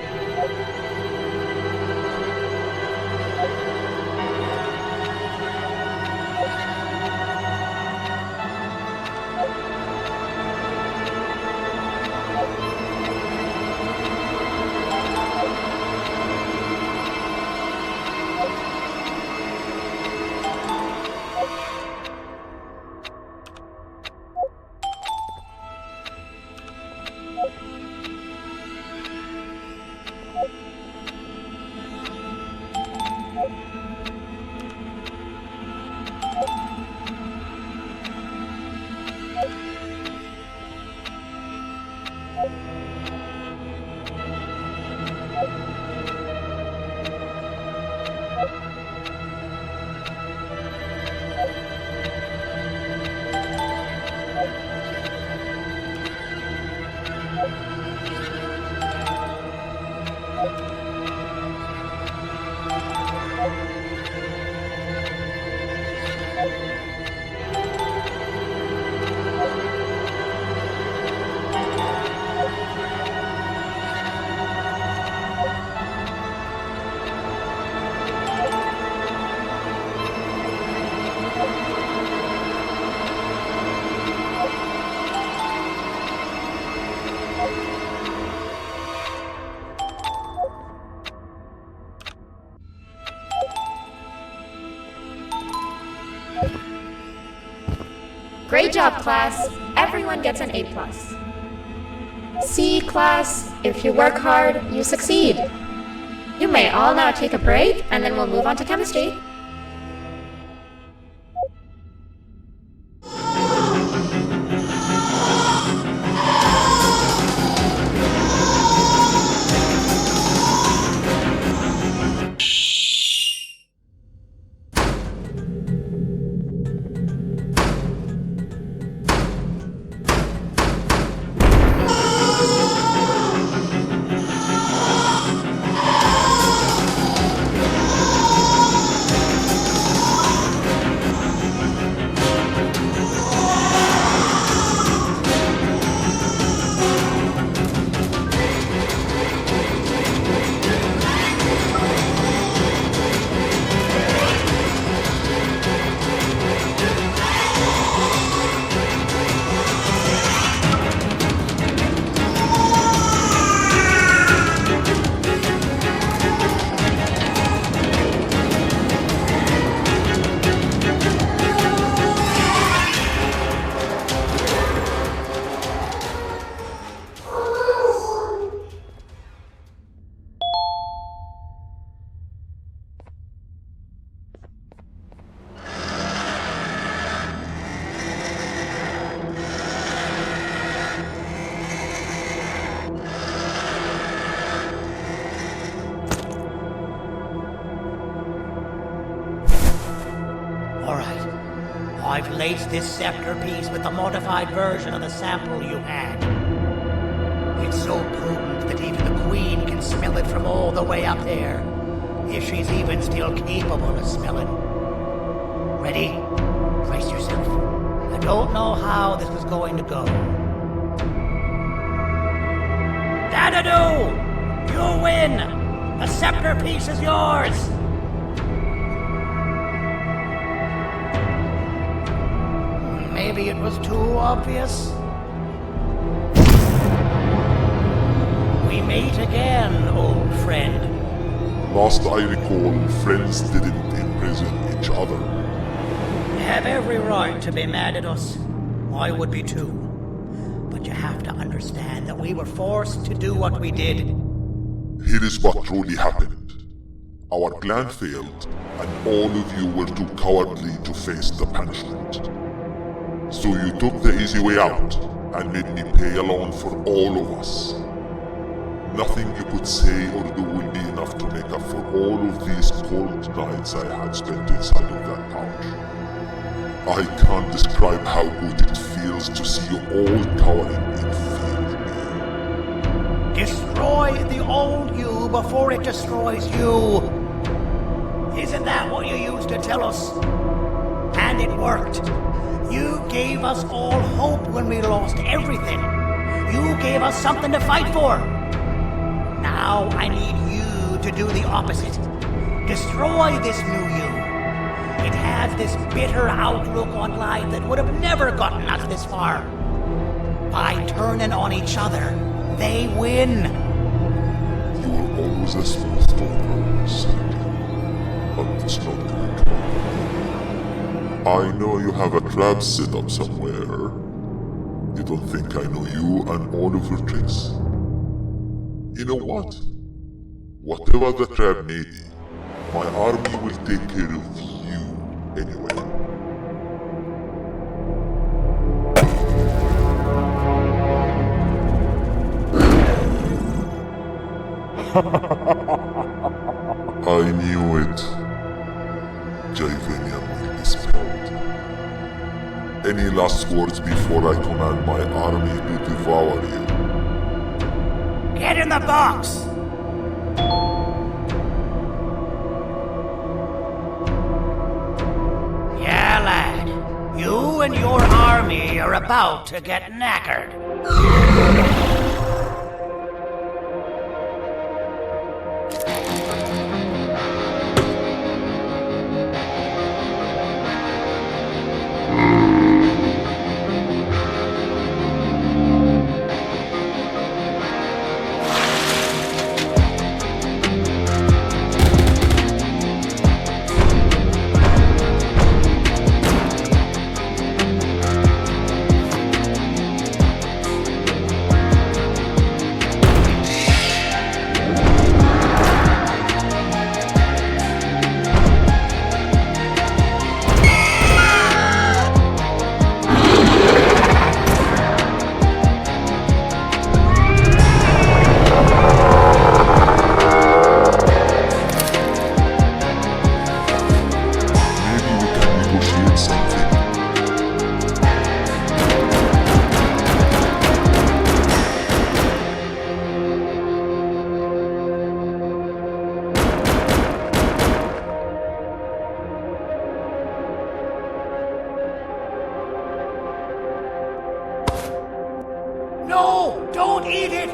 Great job, class. Everyone gets an A+. C, class. If you work hard, you succeed. You may all now take a break, and then we'll move on to chemistry. Alright. I've laced this scepter piece with the modified version of the sample you had. It's so potent that even the Queen can smell it from all the way up there. If she's even still capable of smelling. Ready? Brace yourself. I don't know how this is going to go. to do! You win! The scepter piece is yours! Maybe it was too obvious? We meet again, old friend. Last I recall, friends didn't imprison each other. You have every right to be mad at us. I would be too. But you have to understand that we were forced to do what we did. Here is what truly happened. Our plan failed, and all of you were too cowardly to face the punishment. So you took the easy way out, and made me pay alone for all of us. Nothing you could say or do will be enough to make up for all of these cold nights I had spent inside of that pouch. I can't describe how good it feels to see you all cowering in fear. Destroy the old you before it destroys you. Isn't that what you used to tell us? And it worked. You gave us all hope when we lost everything. You gave us something to fight for. Now I need you to do the opposite. Destroy this new you. It has this bitter outlook on life that would have never gotten us this far. By turning on each other, they win. You were always a smooth talker, Sandy. But it's not going to work. I know you have a trap set up somewhere. You don't think I know you and all of your tricks? You know what? Whatever the trap may be, my army will take care of you anyway. I knew it. Javanian will be spelled. Any last words before I command my army to devour you? Get in the box! Yeah, lad. You and your army are about to get knackered. No! Don't eat it!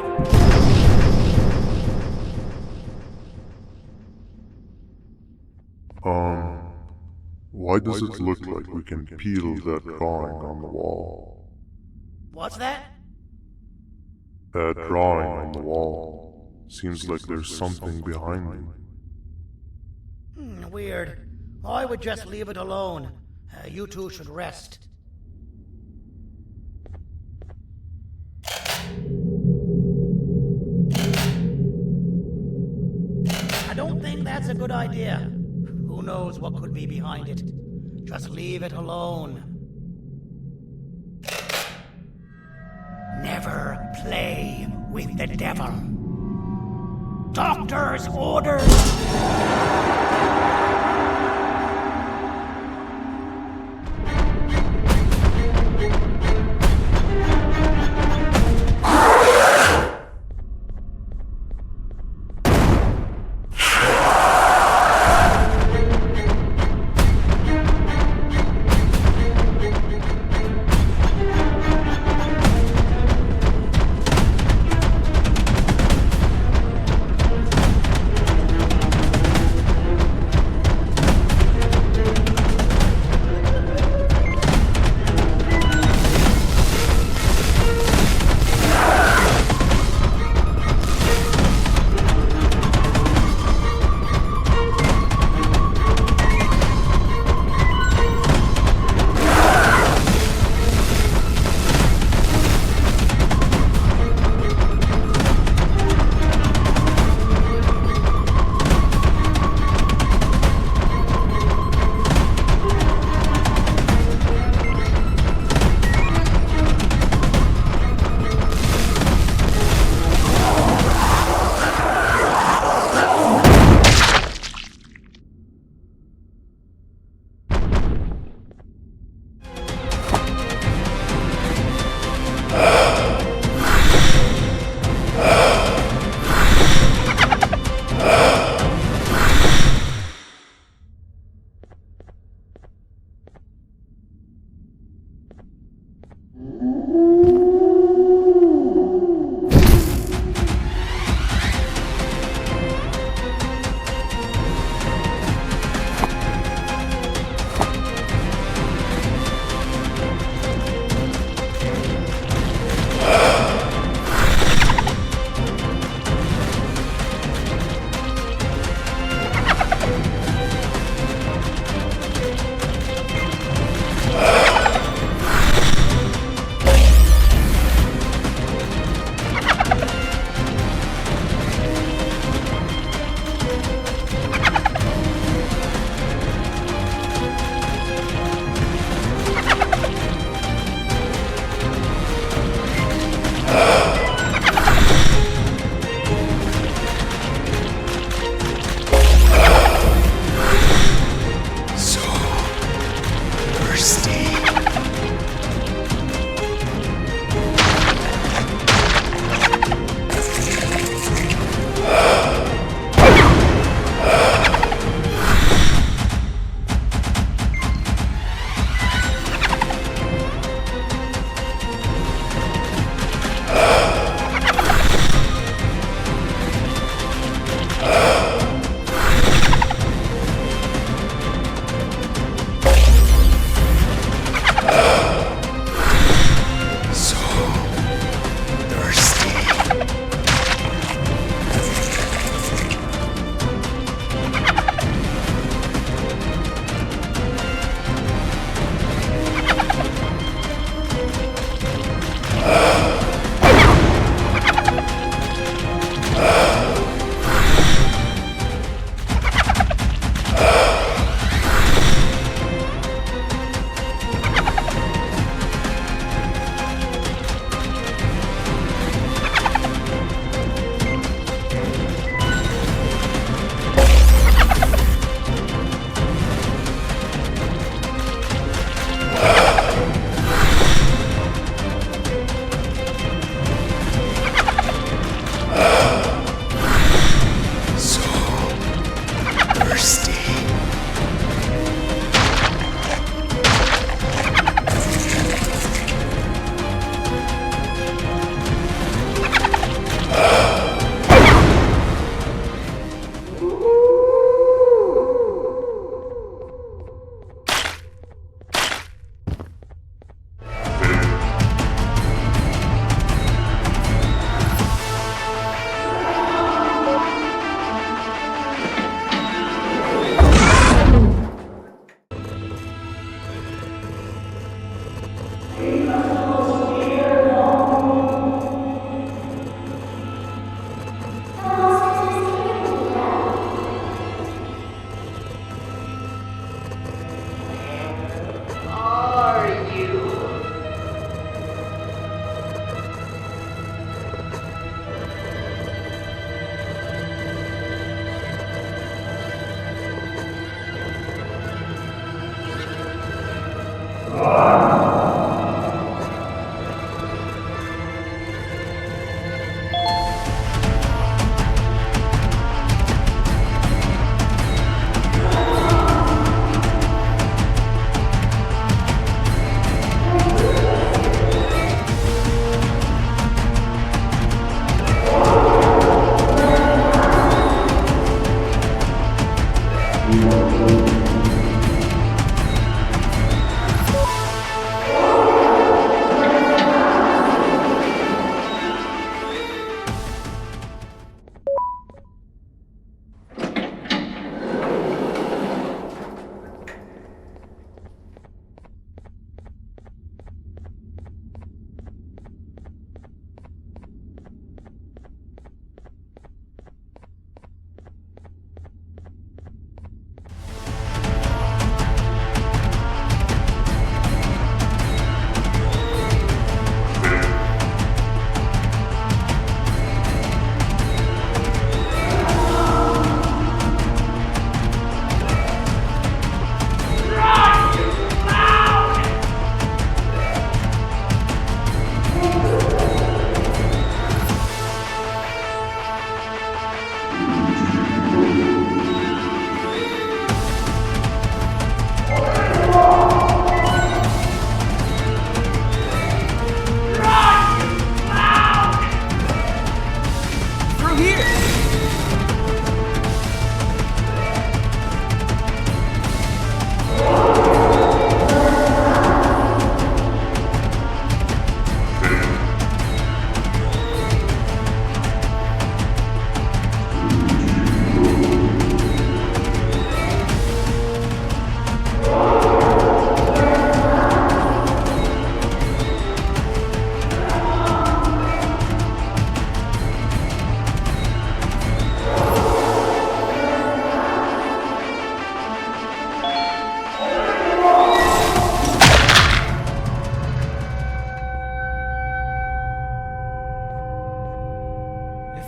Why does it look like we can peel that drawing on the wall? What's that? That drawing on the wall. Seems like there's something behind it. Weird. I would just leave it alone. You two should rest. I don't think that's a good idea. Who knows what could be behind it? Just leave it alone. Never play with the devil. Doctor's orders!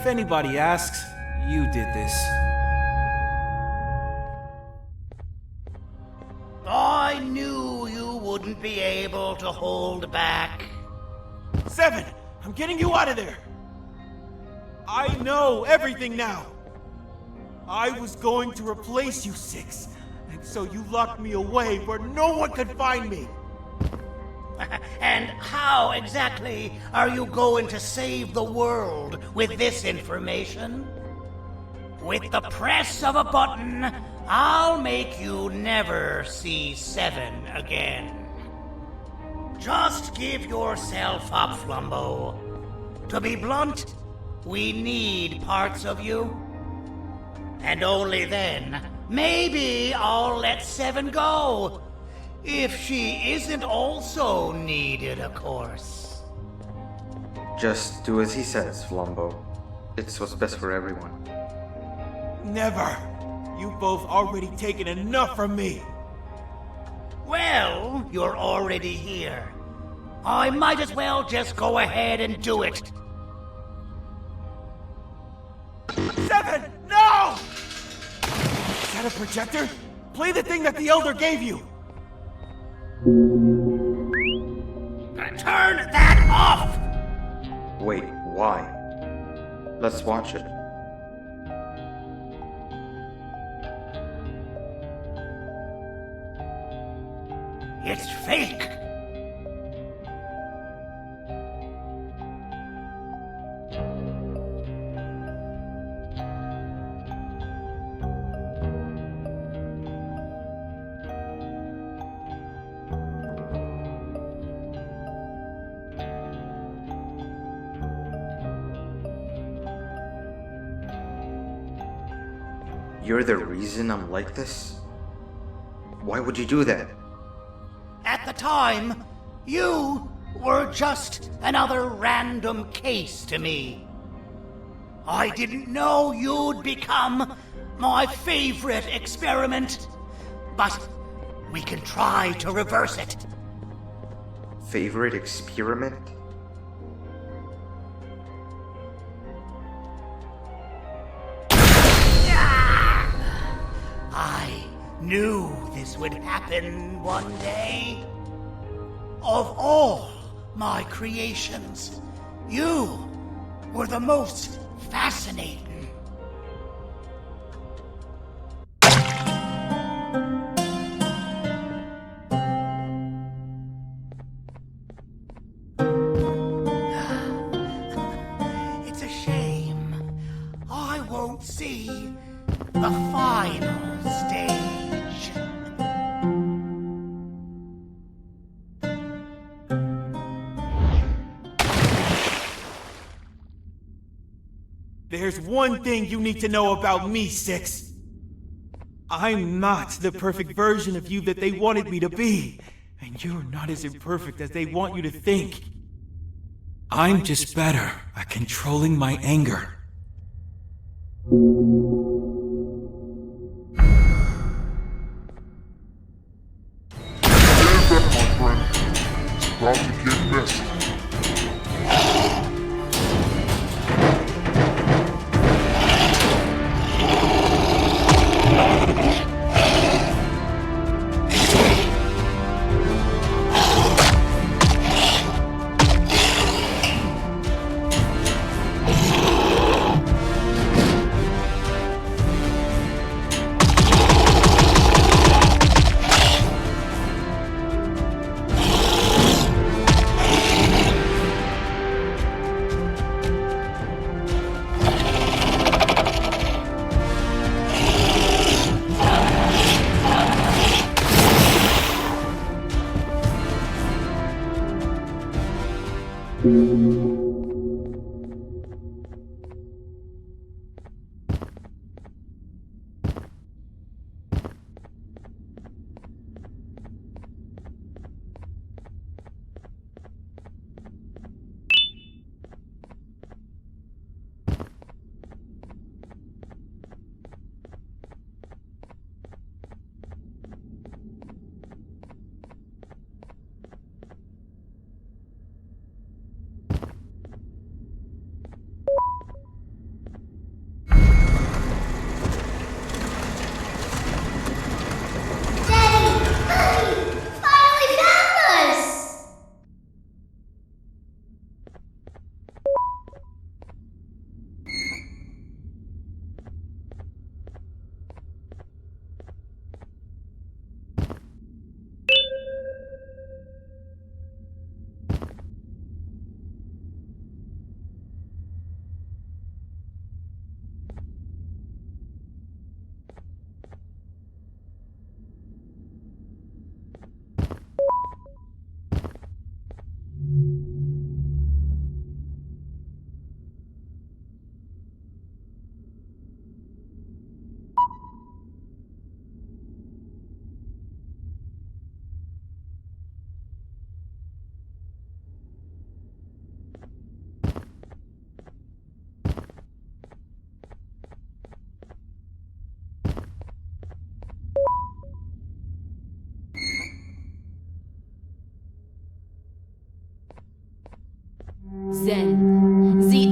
If anybody asks, you did this. I knew you wouldn't be able to hold back. 7! I'm getting you out of there! I know everything now! I was going to replace you, 6, and so you locked me away where no one could find me! And how exactly are you going to save the world with this information? With the press of a button, I'll make you never see 7 again. Just give yourself up, Flumbo. To be blunt, we need parts of you. And only then, maybe I'll let 7 go. If she isn't also needed, of course. Just do as he says, Flumbo. It's what's best for everyone. Never! You've both already taken enough from me! Well, you're already here. I might as well just go ahead and do it. 7! No! Is that a projector? Play the thing that the Elder gave you! Turn that off! Wait, why? Let's watch it. It's fake! You're the reason I'm like this? Why would you do that? At the time, you were just another random case to me. I didn't know you'd become my favorite experiment, but we can try to reverse it. Favorite experiment? I knew this would happen one day. Of all my creations, you were the most fascinating. It's a shame I won't see the final stage. There's one thing you need to know about me, 6. I'm not the perfect version of you that they wanted me to be, and you're not as imperfect as they want you to think. I'm just better at controlling my anger. Stand back, my friend. It's about to get messy.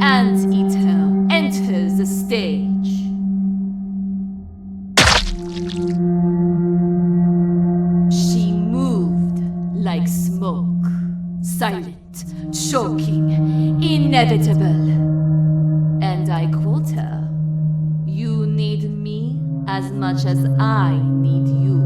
anteater enters the stage. She moved like smoke, silent, choking, inevitable. And I quote her, "You need me as much as I need you."